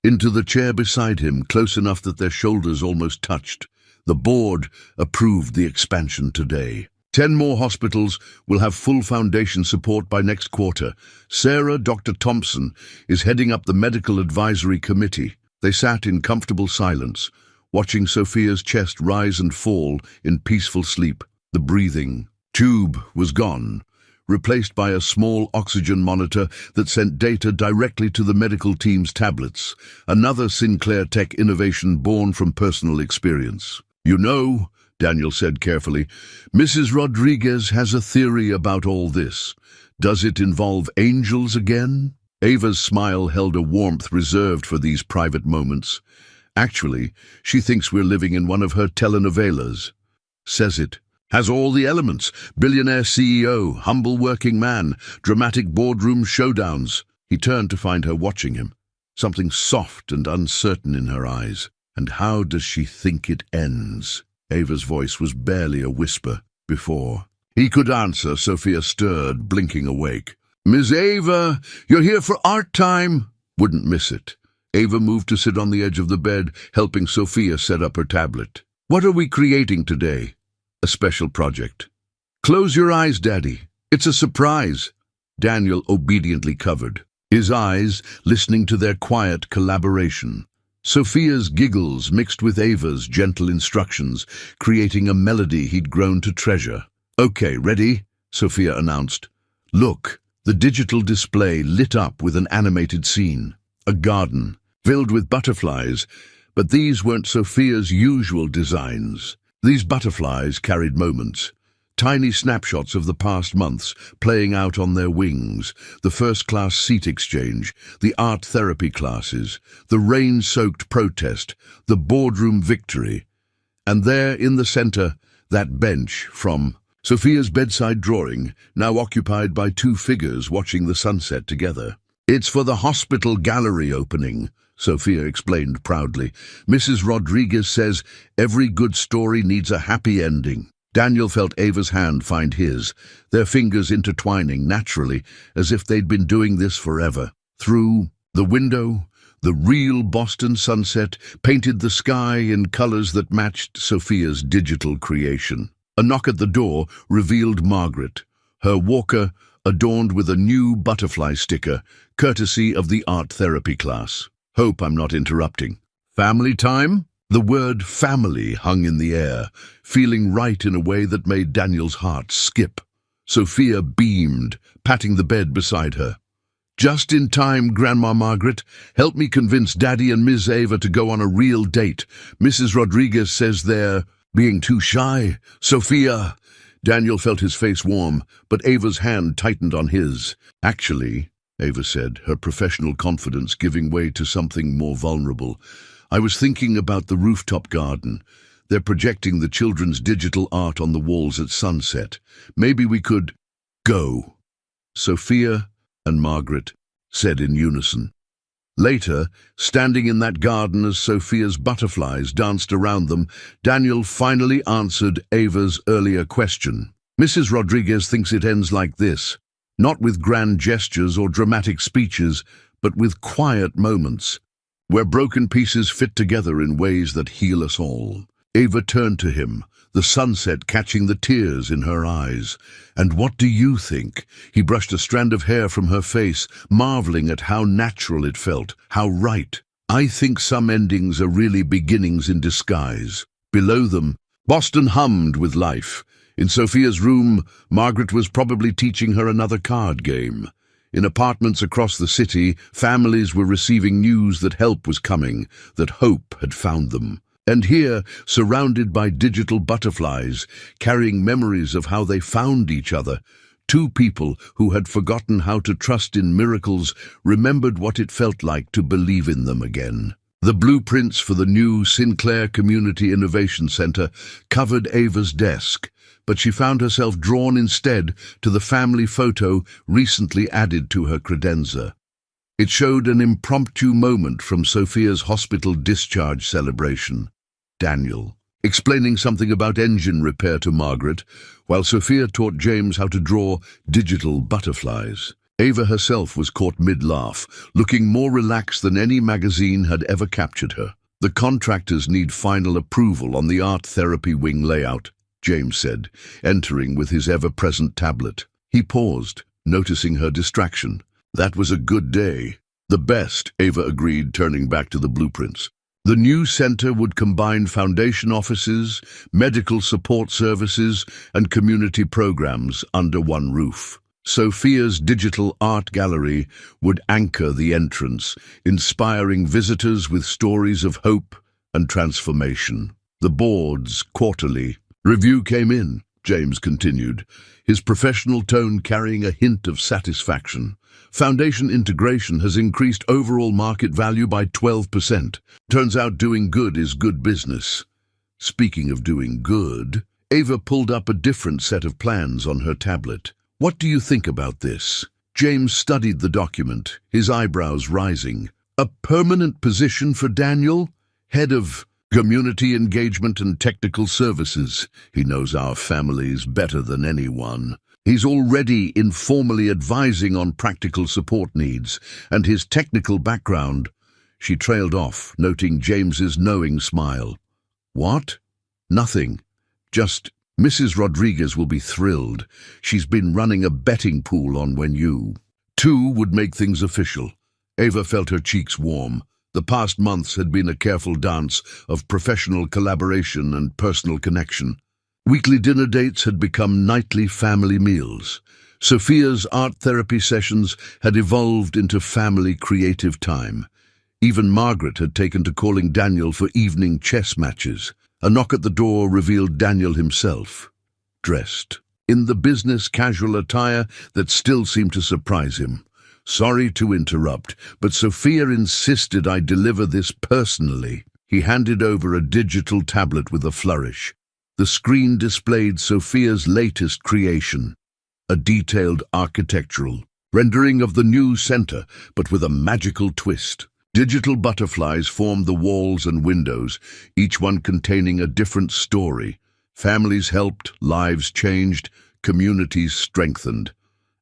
into the chair beside him, close enough that their shoulders almost touched. The board approved the expansion today. 10 more hospitals will have full foundation support by next quarter. Sarah, Dr. Thompson, is heading up the medical advisory committee. They sat in comfortable silence, watching Sophia's chest rise and fall in peaceful sleep. The breathing tube was gone, replaced by a small oxygen monitor that sent data directly to the medical team's tablets, another Sinclair Tech innovation born from personal experience. You know, Daniel said carefully, Mrs. Rodriguez has a theory about all this. Does it involve angels again? Ava's smile held a warmth reserved for these private moments. Actually, she thinks we're living in one of her telenovelas. Says it has all the elements: billionaire CEO, humble working man, dramatic boardroom showdowns. He turned to find her watching him, something soft and uncertain in her eyes. And how does she think it ends? Ava's voice was barely a whisper. Before he could answer, Sophia stirred, blinking awake. Miss Ava, you're here for art time. Wouldn't miss it. Ava moved to sit on the edge of the bed, helping Sophia set up her tablet. What are we creating today? A special project. Close your eyes, Daddy. It's a surprise. Daniel obediently covered, his eyes listening to their quiet collaboration. Sophia's giggles mixed with Ava's gentle instructions, creating a melody he'd grown to treasure. Okay, ready? Sophia announced. Look, The digital display lit up with an animated scene, a garden, filled with butterflies, but these weren't Sophia's usual designs. These butterflies carried moments, tiny snapshots of the past months playing out on their wings, the first-class seat exchange, the art therapy classes, the rain-soaked protest, the boardroom victory. And there in the center, that bench from Sophia's bedside drawing, now occupied by two figures watching the sunset together. "It's for the hospital gallery opening," Sophia explained proudly. "Mrs. Rodriguez says every good story needs a happy ending." Daniel felt Ava's hand find his, their fingers intertwining naturally, as if they'd been doing this forever. Through the window, the real Boston sunset painted the sky in colors that matched Sophia's digital creation. A knock at the door revealed Margaret, her walker adorned with a new butterfly sticker, courtesy of the art therapy class. "Hope I'm not interrupting. Family time?" The word family hung in the air, feeling right in a way that made Daniel's heart skip. Sophia beamed, patting the bed beside her. "Just in time, Grandma Margaret. Help me convince Daddy and Ms. Ava to go on a real date. Mrs. Rodriguez says they're being too shy. Sophia!" Daniel felt his face warm, but Ava's hand tightened on his. "Actually," Ava said, her professional confidence giving way to something more vulnerable, "I was thinking about the rooftop garden. They're projecting the children's digital art on the walls at sunset. Maybe we could go." Sophia and Margaret said in unison. Later, standing in that garden as Sophia's butterflies danced around them, Daniel finally answered Ava's earlier question. "Mrs. Rodriguez thinks it ends like this, not with grand gestures or dramatic speeches, but with quiet moments, where broken pieces fit together in ways that heal us all." Ava turned to him, the sunset catching the tears in her eyes. "And what do you think?" He brushed a strand of hair from her face, marveling at how natural it felt, how right. "I think some endings are really beginnings in disguise." Below them, Boston hummed with life. In Sophia's room, Margaret was probably teaching her another card game. In apartments across the city, families were receiving news that help was coming, that hope had found them. And here, surrounded by digital butterflies, carrying memories of how they found each other, two people who had forgotten how to trust in miracles remembered what it felt like to believe in them again. The blueprints for the new Sinclair Community Innovation Center covered Ava's desk, but she found herself drawn instead to the family photo recently added to her credenza. It showed an impromptu moment from Sophia's hospital discharge celebration. Daniel, explaining something about engine repair to Margaret, while Sophia taught James how to draw digital butterflies. Ava herself was caught mid-laugh, looking more relaxed than any magazine had ever captured her. "The contractors need final approval on the art therapy wing layout," James said, entering with his ever-present tablet. He paused, noticing her distraction. "That was a good day." "The best," Ava agreed, turning back to the blueprints. The new center would combine foundation offices, medical support services, and community programs under one roof. Sophia's digital art gallery would anchor the entrance, inspiring visitors with stories of hope and transformation. The board's quarterly review came in, James continued, his professional tone carrying a hint of satisfaction. "Foundation integration has increased overall market value by 12%. Turns out doing good is good business." Speaking of doing good, Ava pulled up a different set of plans on her tablet. "What do you think about this?" James studied the document, his eyebrows rising. "A permanent position for Daniel? Head of Community Engagement and Technical Services. He knows our families better than anyone. He's already informally advising on practical support needs, and his technical background." She trailed off, noting James's knowing smile. "What?" "Nothing. Just Mrs. Rodriguez will be thrilled. She's been running a betting pool on when you two would make things official." Ava felt her cheeks warm. The past months had been a careful dance of professional collaboration and personal connection. Weekly dinner dates had become nightly family meals. Sophia's art therapy sessions had evolved into family creative time. Even Margaret had taken to calling Daniel for evening chess matches. A knock at the door revealed Daniel himself, dressed in the business casual attire that still seemed to surprise him. "Sorry to interrupt, but Sophia insisted I deliver this personally." He handed over a digital tablet with a flourish. The screen displayed Sophia's latest creation, a detailed architectural rendering of the new center, but with a magical twist. Digital butterflies formed the walls and windows, each one containing a different story. Families helped, lives changed, communities strengthened.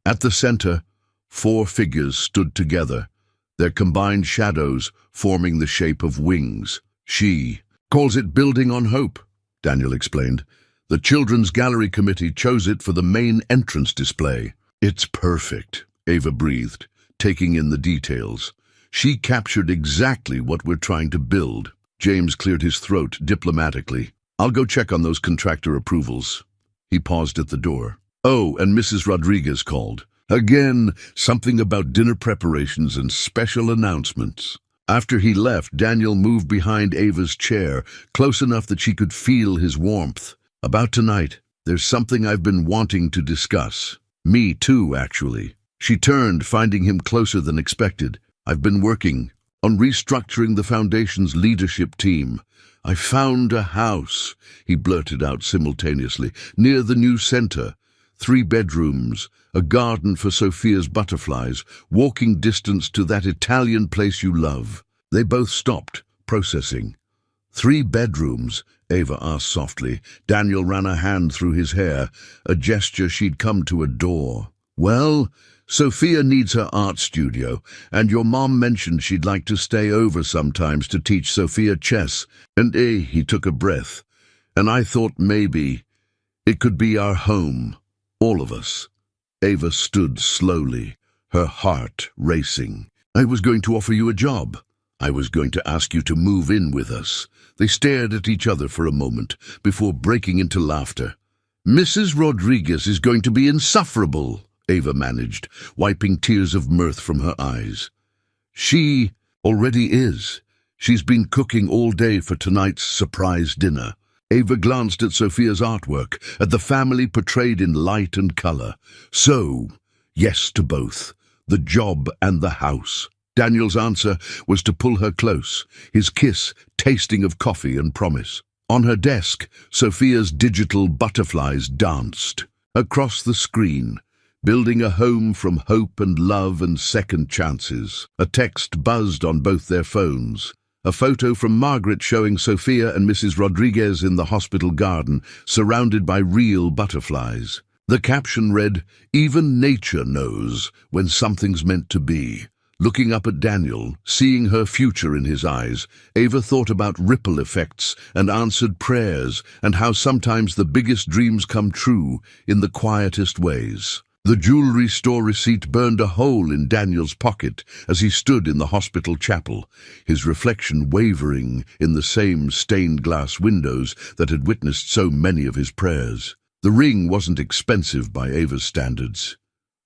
At the center, 4 figures stood together, their combined shadows forming the shape of wings. "She calls it Building on Hope," Daniel explained. "The Children's Gallery Committee chose it for the main entrance display." "It's perfect," Ava breathed, taking in the details. "She captured exactly what we're trying to build." James cleared his throat diplomatically. "I'll go check on those contractor approvals." He paused at the door. "Oh, and Mrs. Rodriguez called. Again, something about dinner preparations and special announcements." After he left, Daniel moved behind Ava's chair, close enough that she could feel his warmth. "About tonight, there's something I've been wanting to discuss." "Me too, actually." She turned, finding him closer than expected. "I've been working on restructuring the Foundation's leadership team. I found a house," he blurted out simultaneously, "near the new center. 3 bedrooms, a garden for Sophia's butterflies, walking distance to that Italian place you love." They both stopped, processing. 3 bedrooms?" Ava asked softly. Daniel ran a hand through his hair, a gesture she'd come to adore. "Well, Sophia needs her art studio, and your mom mentioned she'd like to stay over sometimes to teach Sophia chess, and he took a breath. "And I thought maybe it could be our home, all of us." Ava stood slowly, her heart racing. "I was going to offer you a job. I was going to ask you to move in with us." They stared at each other for a moment before breaking into laughter. "Mrs. Rodriguez is going to be insufferable," Ava managed, wiping tears of mirth from her eyes. "She already is. She's been cooking all day for tonight's surprise dinner." Ava glanced at Sophia's artwork, at the family portrayed in light and color. "So, yes to both, the job and the house." Daniel's answer was to pull her close, his kiss tasting of coffee and promise. On her desk, Sophia's digital butterflies danced. Across the screen, building a home from hope and love and second chances. A text buzzed on both their phones. A photo from Margaret showing Sophia and Mrs. Rodriguez in the hospital garden, surrounded by real butterflies. The caption read, "Even nature knows when something's meant to be." Looking up at Daniel, seeing her future in his eyes, Ava thought about ripple effects and answered prayers and how sometimes the biggest dreams come true in the quietest ways. The jewelry store receipt burned a hole in Daniel's pocket as he stood in the hospital chapel, his reflection wavering in the same stained glass windows that had witnessed so many of his prayers. The ring wasn't expensive by Ava's standards.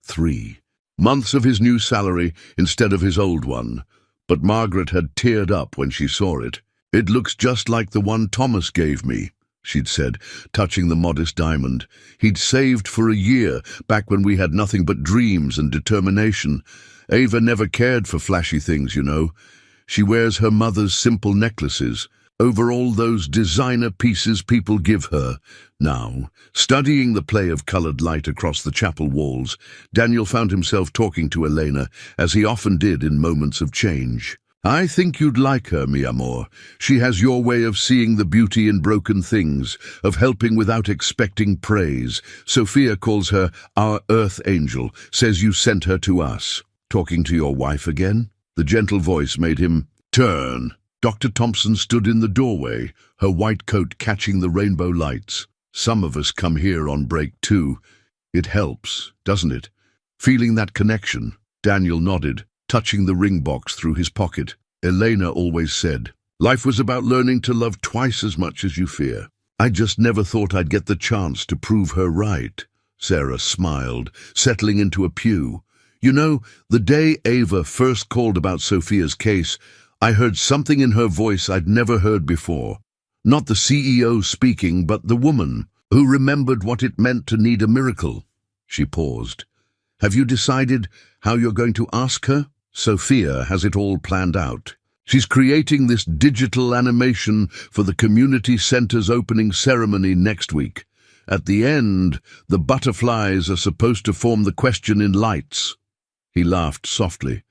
3 months of his new salary instead of his old one, but Margaret had teared up when she saw it. "It looks just like the one Thomas gave me," she'd said, touching the modest diamond. "He'd saved for a year, back when we had nothing but dreams and determination. Ava never cared for flashy things, you know. She wears her mother's simple necklaces over all those designer pieces people give her." Now, studying the play of colored light across the chapel walls, Daniel found himself talking to Elena, as he often did in moments of change. "I think you'd like her, mi amor. She has your way of seeing the beauty in broken things, of helping without expecting praise. Sophia calls her our earth angel, says you sent her to us." "Talking to your wife again?" The gentle voice made him turn. Dr. Thompson stood in the doorway, her white coat catching the rainbow lights. "Some of us come here on break too. It helps, doesn't it? Feeling that connection?" Daniel nodded, touching the ring box through his pocket. "Elena always said, life was about learning to love twice as much as you fear. I just never thought I'd get the chance to prove her right." Sarah smiled, settling into a pew. You know, the day Ava first called about Sophia's case, I heard something in her voice I'd never heard before. Not the CEO speaking, but the woman who remembered what it meant to need a miracle. She paused. Have you decided how you're going to ask her? Sophia has it all planned out. She's creating this digital animation for the community center's opening ceremony next week. At the end, the butterflies are supposed to form the question in lights. He laughed softly.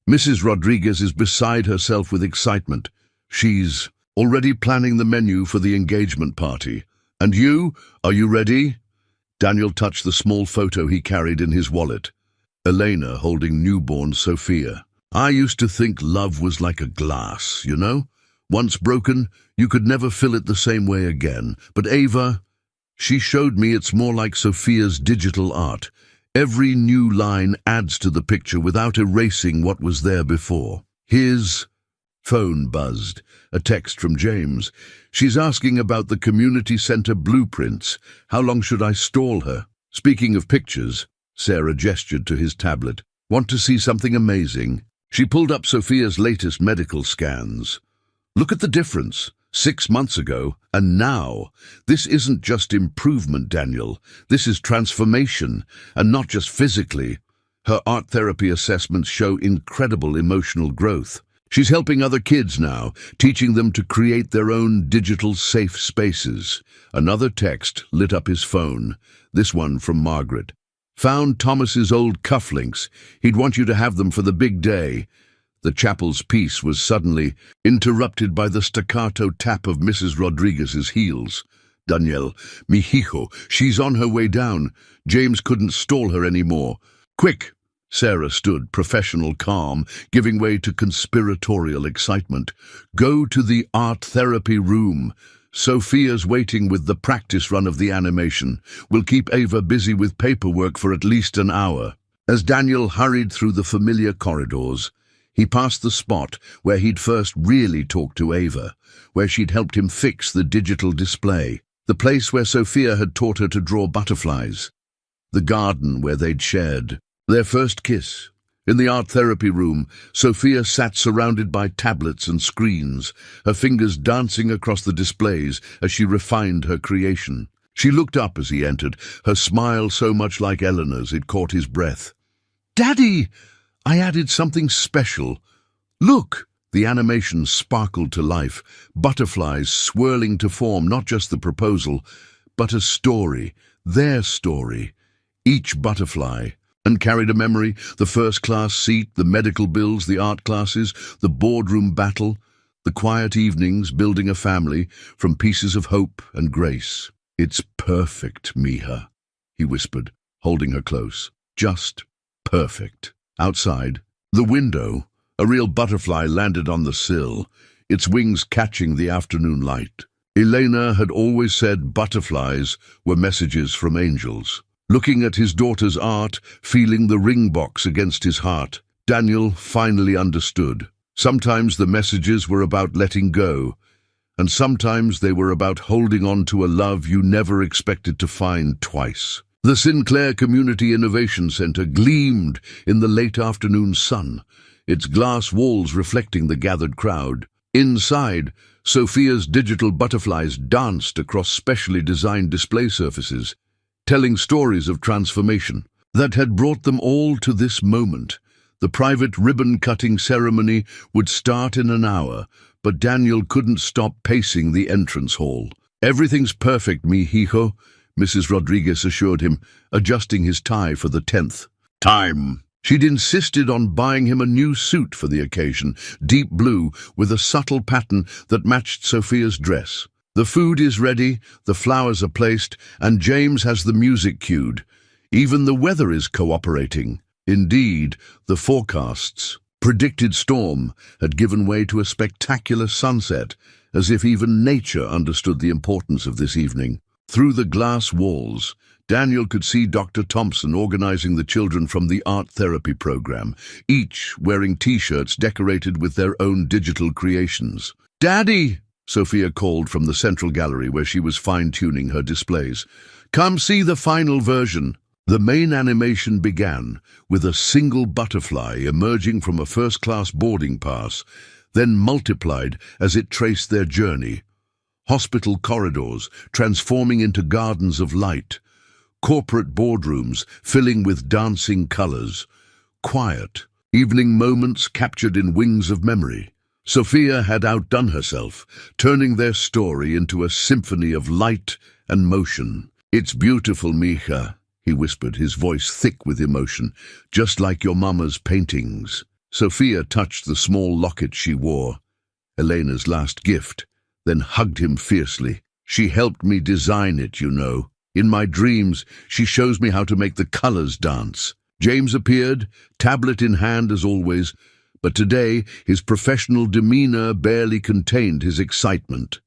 Mrs. Rodriguez is beside herself with excitement. She's already planning the menu for the engagement party. And you, are you ready? Daniel touched the small photo he carried in his wallet. Elena holding newborn Sophia. I used to think love was like a glass, you know? Once broken, you could never fill it the same way again. But Ava, she showed me it's more like Sophia's digital art. Every new line adds to the picture without erasing what was there before. His phone buzzed. A text from James. She's asking about the community center blueprints. How long should I stall her? Speaking of pictures, Sarah gestured to his tablet. Want to see something amazing? She pulled up Sophia's latest medical scans. Look at the difference. 6 months ago, and now. This isn't just improvement, Daniel. This is transformation, and not just physically. Her art therapy assessments show incredible emotional growth. She's helping other kids now, teaching them to create their own digital safe spaces. Another text lit up his phone, this one from Margaret. Found Thomas's old cufflinks. He'd want you to have them for the big day. The chapel's peace was suddenly interrupted by the staccato tap of Mrs. Rodriguez's heels. Daniel, mi hijo, she's on her way down. James couldn't stall her anymore. Quick! Sarah stood, professional calm, giving way to conspiratorial excitement. Go to the art therapy room. Sophia's waiting with the practice run of the animation. We'll keep Ava busy with paperwork for at least an hour. As Daniel hurried through the familiar corridors, he passed the spot where he'd first really talked to Ava, where she'd helped him fix the digital display, the place where Sophia had taught her to draw butterflies, the garden where they'd shared their first kiss. In the art therapy room, Sophia sat surrounded by tablets and screens, her fingers dancing across the displays as she refined her creation. She looked up as he entered, her smile so much like Eleanor's it caught his breath. Daddy! I added something special. Look! The animation sparkled to life, butterflies swirling to form not just the proposal, but a story, their story. Each butterfly, and carried a memory, the first-class seat, the medical bills, the art classes, the boardroom battle, the quiet evenings building a family from pieces of hope and grace. It's perfect, Mija, he whispered, holding her close. Just perfect. Outside, the window, a real butterfly landed on the sill, its wings catching the afternoon light. Elena had always said butterflies were messages from angels. Looking at his daughter's art, feeling the ring box against his heart, Daniel finally understood. Sometimes the messages were about letting go, and sometimes they were about holding on to a love you never expected to find twice. The Sinclair Community Innovation Center gleamed in the late afternoon sun, its glass walls reflecting the gathered crowd. Inside, Sophia's digital butterflies danced across specially designed display surfaces, telling stories of transformation that had brought them all to this moment. The private ribbon-cutting ceremony would start in an hour, but Daniel couldn't stop pacing the entrance hall. Everything's perfect, mi hijo, Mrs. Rodriguez assured him, adjusting his tie for the 10th time. She'd insisted on buying him a new suit for the occasion, deep blue, with a subtle pattern that matched Sophia's dress. The food is ready, the flowers are placed, and James has the music cued. Even the weather is cooperating. Indeed, the forecasts predicted storm had given way to a spectacular sunset, as if even nature understood the importance of this evening. Through the glass walls, Daniel could see Dr. Thompson organizing the children from the art therapy program, each wearing T-shirts decorated with their own digital creations. "Daddy!" Sophia called from the central gallery where she was fine-tuning her displays. "Come see the final version." The main animation began with a single butterfly emerging from a first-class boarding pass, then multiplied as it traced their journey. Hospital corridors transforming into gardens of light, corporate boardrooms filling with dancing colors, quiet, evening moments captured in wings of memory. Sophia had outdone herself, turning their story into a symphony of light and motion. "It's beautiful, Mija," he whispered, his voice thick with emotion, "just like your mama's paintings." Sophia touched the small locket she wore, Elena's last gift, then hugged him fiercely. "She helped me design it, you know. In my dreams, she shows me how to make the colors dance." James appeared, tablet in hand as always, but today his professional demeanor barely contained his excitement.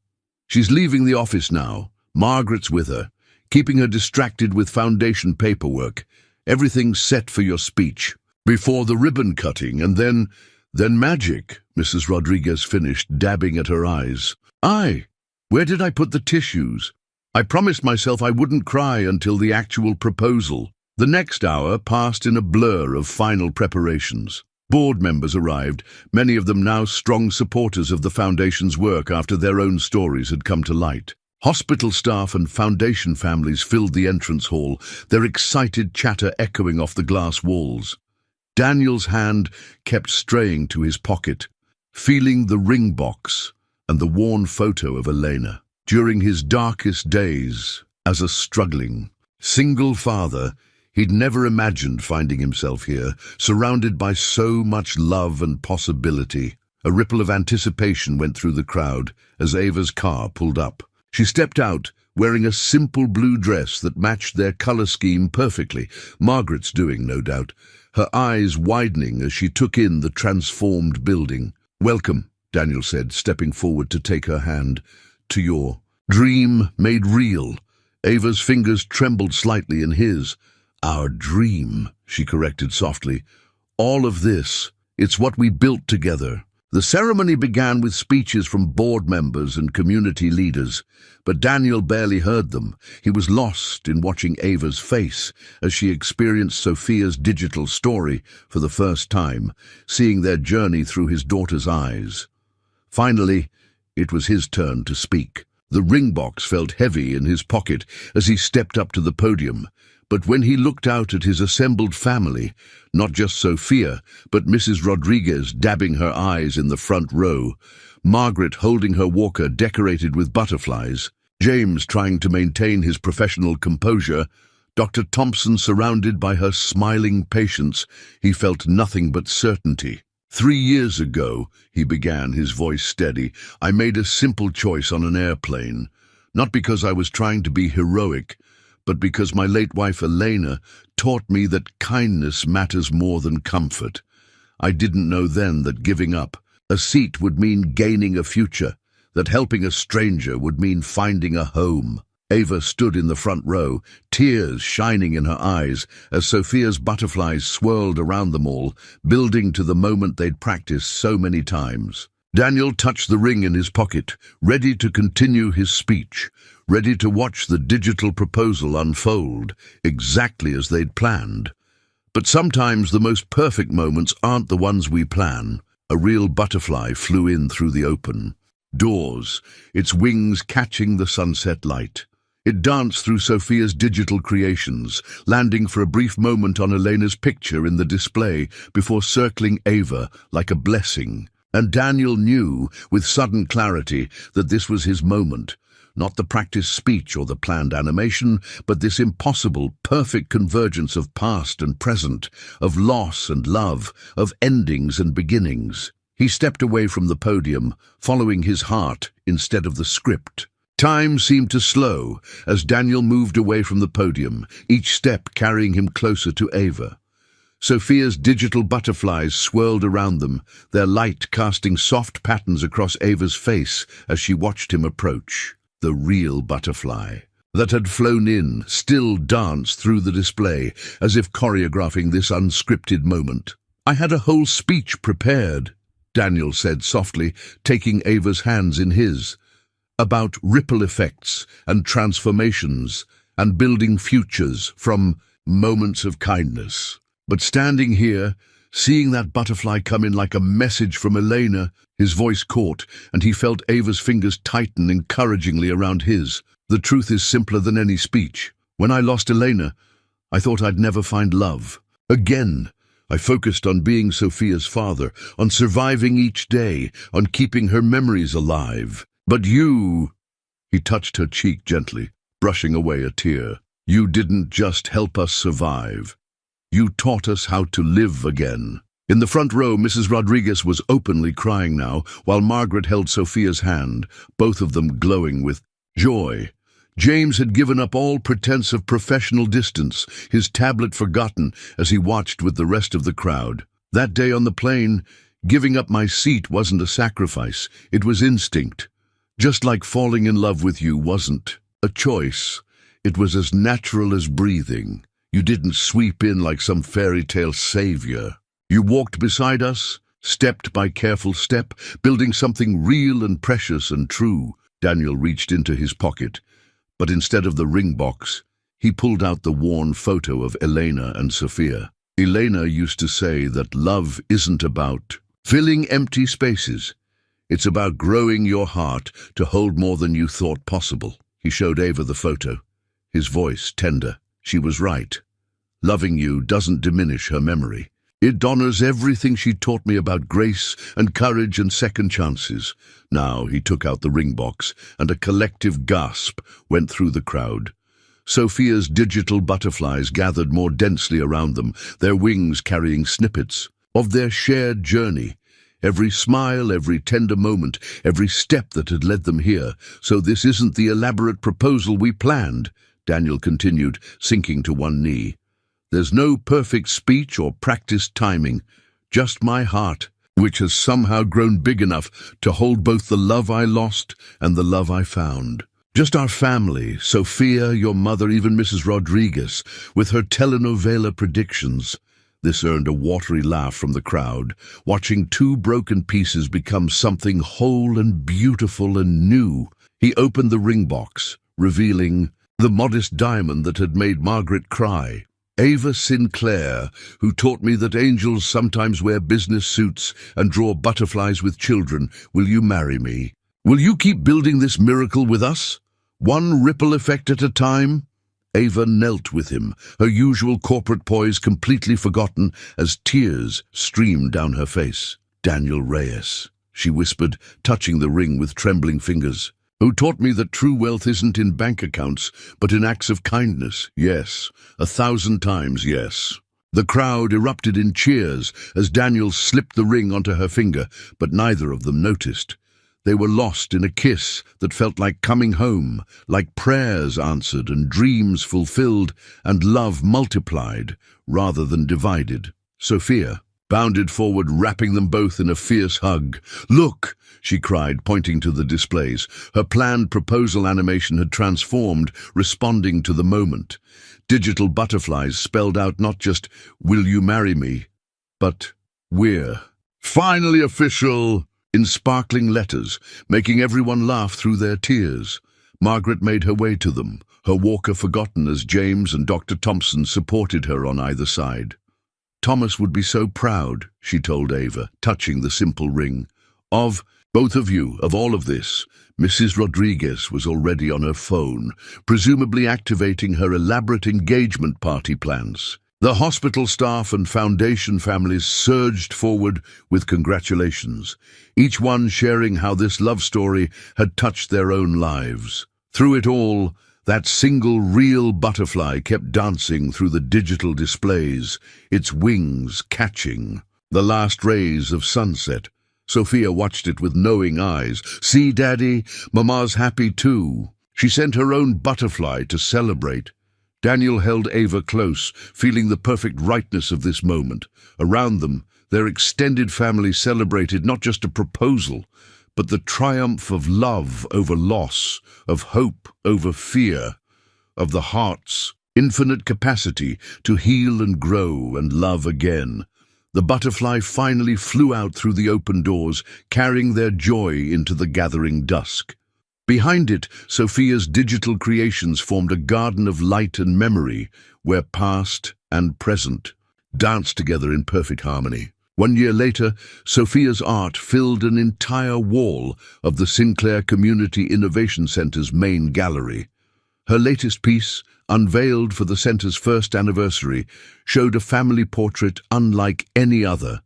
"She's leaving the office now. Margaret's with her, keeping her distracted with foundation paperwork. Everything's set for your speech. Before the ribbon cutting, and then magic," Mrs. Rodriguez finished, dabbing at her eyes. "Aye, where did I put the tissues? I promised myself I wouldn't cry until the actual proposal." The next hour passed in a blur of final preparations. Board members arrived, many of them now strong supporters of the Foundation's work after their own stories had come to light. Hospital staff and Foundation families filled the entrance hall, their excited chatter echoing off the glass walls. Daniel's hand kept straying to his pocket, feeling the ring box and the worn photo of Elena. During his darkest days, as a struggling, single father, he'd never imagined finding himself here, surrounded by so much love and possibility. A ripple of anticipation went through the crowd as Ava's car pulled up. She stepped out, wearing a simple blue dress that matched their color scheme perfectly, Margaret's doing, no doubt, her eyes widening as she took in the transformed building. "Welcome," Daniel said, stepping forward to take her hand, "to your dream made real." Ava's fingers trembled slightly in his. "Our dream," she corrected softly. "All of this, it's what we built together." The ceremony began with speeches from board members and community leaders, but Daniel barely heard them. He was lost in watching Ava's face as she experienced Sophia's digital story for the first time, seeing their journey through his daughter's eyes. Finally, it was his turn to speak. The ring box felt heavy in his pocket as he stepped up to the podium. But when he looked out at his assembled family, not just Sophia, but Mrs. Rodriguez dabbing her eyes in the front row, Margaret holding her walker decorated with butterflies, James trying to maintain his professional composure, Dr. Thompson surrounded by her smiling patients, he felt nothing but certainty. "3 years ago," he began, his voice steady, "I made a simple choice on an airplane, not because I was trying to be heroic, but because my late wife Elena taught me that kindness matters more than comfort. I didn't know then that giving up a seat would mean gaining a future, that helping a stranger would mean finding a home." Ava stood in the front row, tears shining in her eyes as Sophia's butterflies swirled around them all, building to the moment they'd practiced so many times. Daniel touched the ring in his pocket, ready to continue his speech, ready to watch the digital proposal unfold, exactly as they'd planned. But sometimes the most perfect moments aren't the ones we plan. A real butterfly flew in through the open doors, its wings catching the sunset light. It danced through Sophia's digital creations, landing for a brief moment on Elena's picture in the display before circling Ava like a blessing. And Daniel knew, with sudden clarity, that this was his moment. Not the practiced speech or the planned animation, but this impossible, perfect convergence of past and present, of loss and love, of endings and beginnings. He stepped away from the podium, following his heart instead of the script. Time seemed to slow as Daniel moved away from the podium, each step carrying him closer to Ava. Sophia's digital butterflies swirled around them, their light casting soft patterns across Ava's face as she watched him approach. The real butterfly that had flown in still danced through the display, as if choreographing this unscripted moment. "I had a whole speech prepared," Daniel said softly, taking Ava's hands in his. about ripple effects and transformations and building futures from moments of kindness. But standing here, seeing that butterfly come in like a message from Elena, his voice caught, and he felt Ava's fingers tighten encouragingly around his. The truth is simpler than any speech. When I lost Elena, I thought I'd never find love. Again, I focused on being Sophia's father, on surviving each day, on keeping her memories alive. But you, he touched her cheek gently, brushing away a tear. You didn't just help us survive. You taught us how to live again. In the front row, Mrs. Rodriguez was openly crying now, while Margaret held Sophia's hand, both of them glowing with joy. James had given up all pretense of professional distance, his tablet forgotten as he watched with the rest of the crowd. That day on the plane, giving up my seat wasn't a sacrifice, it was instinct. Just like falling in love with you wasn't a choice. It was as natural as breathing. You didn't sweep in like some fairy tale savior. You walked beside us, stepped by careful step, building something real and precious and true. Daniel reached into his pocket, but instead of the ring box, he pulled out the worn photo of Elena and Sophia. Elena used to say that love isn't about filling empty spaces. It's about growing your heart to hold more than you thought possible. He showed Ava the photo, his voice tender. She was right. Loving you doesn't diminish her memory. It honors everything she taught me about grace and courage and second chances. Now he took out the ring box, and a collective gasp went through the crowd. Sophia's digital butterflies gathered more densely around them, their wings carrying snippets of their shared journey. Every smile, every tender moment, every step that had led them here. So this isn't the elaborate proposal we planned, Daniel continued, sinking to one knee. There's no perfect speech or practiced timing, just my heart, which has somehow grown big enough to hold both the love I lost and the love I found. Just our family, Sophia, your mother, even Mrs. Rodriguez, with her telenovela predictions. This earned a watery laugh from the crowd, watching two broken pieces become something whole and beautiful and new. He opened the ring box, revealing the modest diamond that had made Margaret cry. Ava Sinclair, who taught me that angels sometimes wear business suits and draw butterflies with children, will you marry me? Will you keep building this miracle with us? One ripple effect at a time? Ava knelt with him, her usual corporate poise completely forgotten as tears streamed down her face. Daniel Reyes, she whispered, touching the ring with trembling fingers, who taught me that true wealth isn't in bank accounts, but in acts of kindness. Yes, 1,000 times yes. The crowd erupted in cheers as Daniel slipped the ring onto her finger, but neither of them noticed. They were lost in a kiss that felt like coming home, like prayers answered and dreams fulfilled and love multiplied rather than divided. Sophia bounded forward, wrapping them both in a fierce hug. "Look!" she cried, pointing to the displays. Her planned proposal animation had transformed, responding to the moment. Digital butterflies spelled out not just, "Will you marry me?" but, "We're finally official," in sparkling letters, making everyone laugh through their tears. Margaret made her way to them, her walker forgotten as James and Dr. Thompson supported her on either side. "Thomas would be so proud," she told Ava, touching the simple ring. "Of both of you, of all of this." Mrs. Rodriguez was already on her phone, presumably activating her elaborate engagement party plans. The hospital staff and foundation families surged forward with congratulations, each one sharing how this love story had touched their own lives. Through it all, that single real butterfly kept dancing through the digital displays, its wings catching the last rays of sunset. Sophia watched it with knowing eyes. "See, Daddy, Mama's happy too." She sent her own butterfly to celebrate. Daniel held Ava close, feeling the perfect rightness of this moment. Around them, their extended family celebrated not just a proposal, but the triumph of love over loss, of hope over fear, of the heart's infinite capacity to heal and grow and love again. The butterfly finally flew out through the open doors, carrying their joy into the gathering dusk. Behind it, Sophia's digital creations formed a garden of light and memory, where past and present danced together in perfect harmony. 1 year later, Sophia's art filled an entire wall of the Sinclair Community Innovation Center's main gallery. Her latest piece, unveiled for the center's first anniversary, showed a family portrait unlike any other.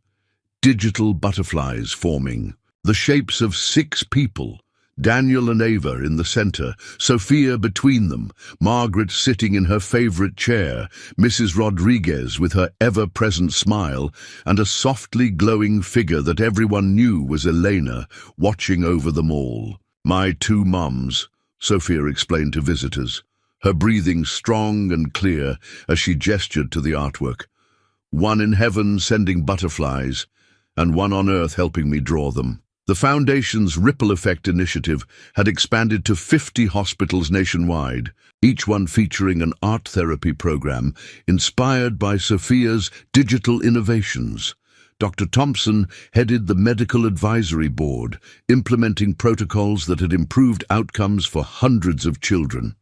Digital butterflies forming. The shapes of 6 people, Daniel and Ava in the center, Sophia between them, Margaret sitting in her favorite chair, Mrs. Rodriguez with her ever-present smile, and a softly glowing figure that everyone knew was Elena, watching over them all. "My 2 mums," Sophia explained to visitors, her breathing strong and clear as she gestured to the artwork. "One in heaven sending butterflies, and one on earth helping me draw them." The Foundation's Ripple Effect initiative had expanded to 50 hospitals nationwide, each one featuring an art therapy program inspired by Sophia's digital innovations. Dr. Thompson headed the Medical Advisory Board, implementing protocols that had improved outcomes for hundreds of children.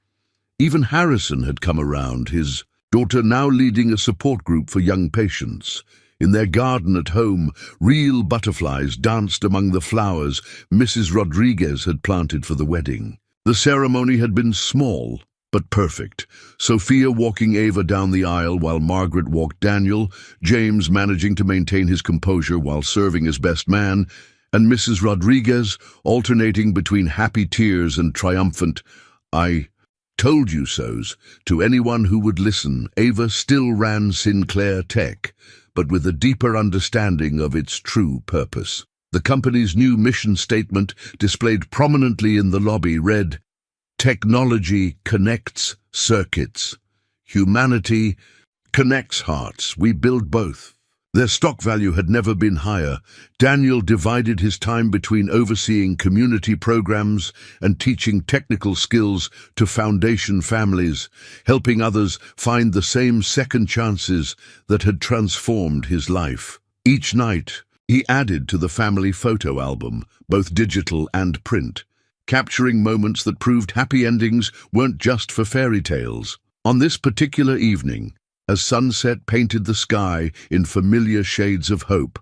Even Harrison had come around, his daughter now leading a support group for young patients. In their garden at home, real butterflies danced among the flowers Mrs. Rodriguez had planted for the wedding. The ceremony had been small, but perfect. Sophia walking Ava down the aisle while Margaret walked Daniel, James managing to maintain his composure while serving as best man, and Mrs. Rodriguez alternating between happy tears and triumphant, "I told you so's." To anyone who would listen, Ava still ran Sinclair Tech, but with a deeper understanding of its true purpose. The company's new mission statement, displayed prominently in the lobby, read, "Technology connects circuits. Humanity connects hearts. We build both." Their stock value had never been higher. Daniel divided his time between overseeing community programs and teaching technical skills to foundation families, helping others find the same second chances that had transformed his life. Each night, he added to the family photo album, both digital and print, capturing moments that proved happy endings weren't just for fairy tales. On this particular evening, as sunset painted the sky in familiar shades of hope,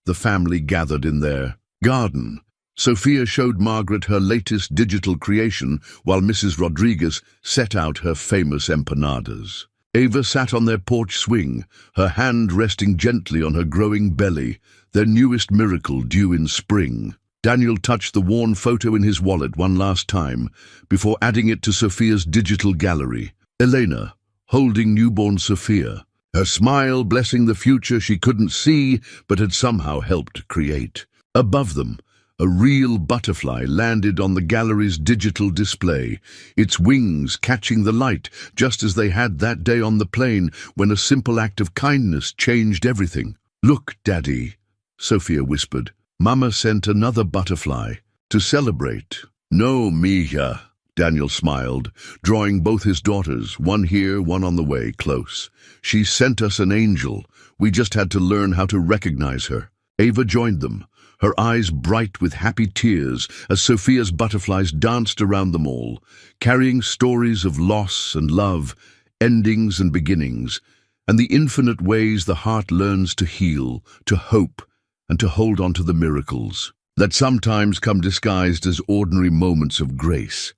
the family gathered in their garden. Sophia showed Margaret her latest digital creation while Mrs. Rodriguez set out her famous empanadas. Ava sat on their porch swing, her hand resting gently on her growing belly, their newest miracle due in spring. Daniel touched the worn photo in his wallet one last time before adding it to Sophia's digital gallery. Elena, holding newborn Sophia, her smile blessing the future she couldn't see but had somehow helped create. Above them, a real butterfly landed on the gallery's digital display, its wings catching the light just as they had that day on the plane when a simple act of kindness changed everything. "Look, Daddy," Sophia whispered. "Mama sent another butterfly to celebrate." "No, Mija," Daniel smiled, drawing both his daughters, one here, one on the way, close. "She sent us an angel. We just had to learn how to recognize her." Ava joined them, her eyes bright with happy tears as Sophia's butterflies danced around them all, carrying stories of loss and love, endings and beginnings, and the infinite ways the heart learns to heal, to hope, and to hold on to the miracles that sometimes come disguised as ordinary moments of grace.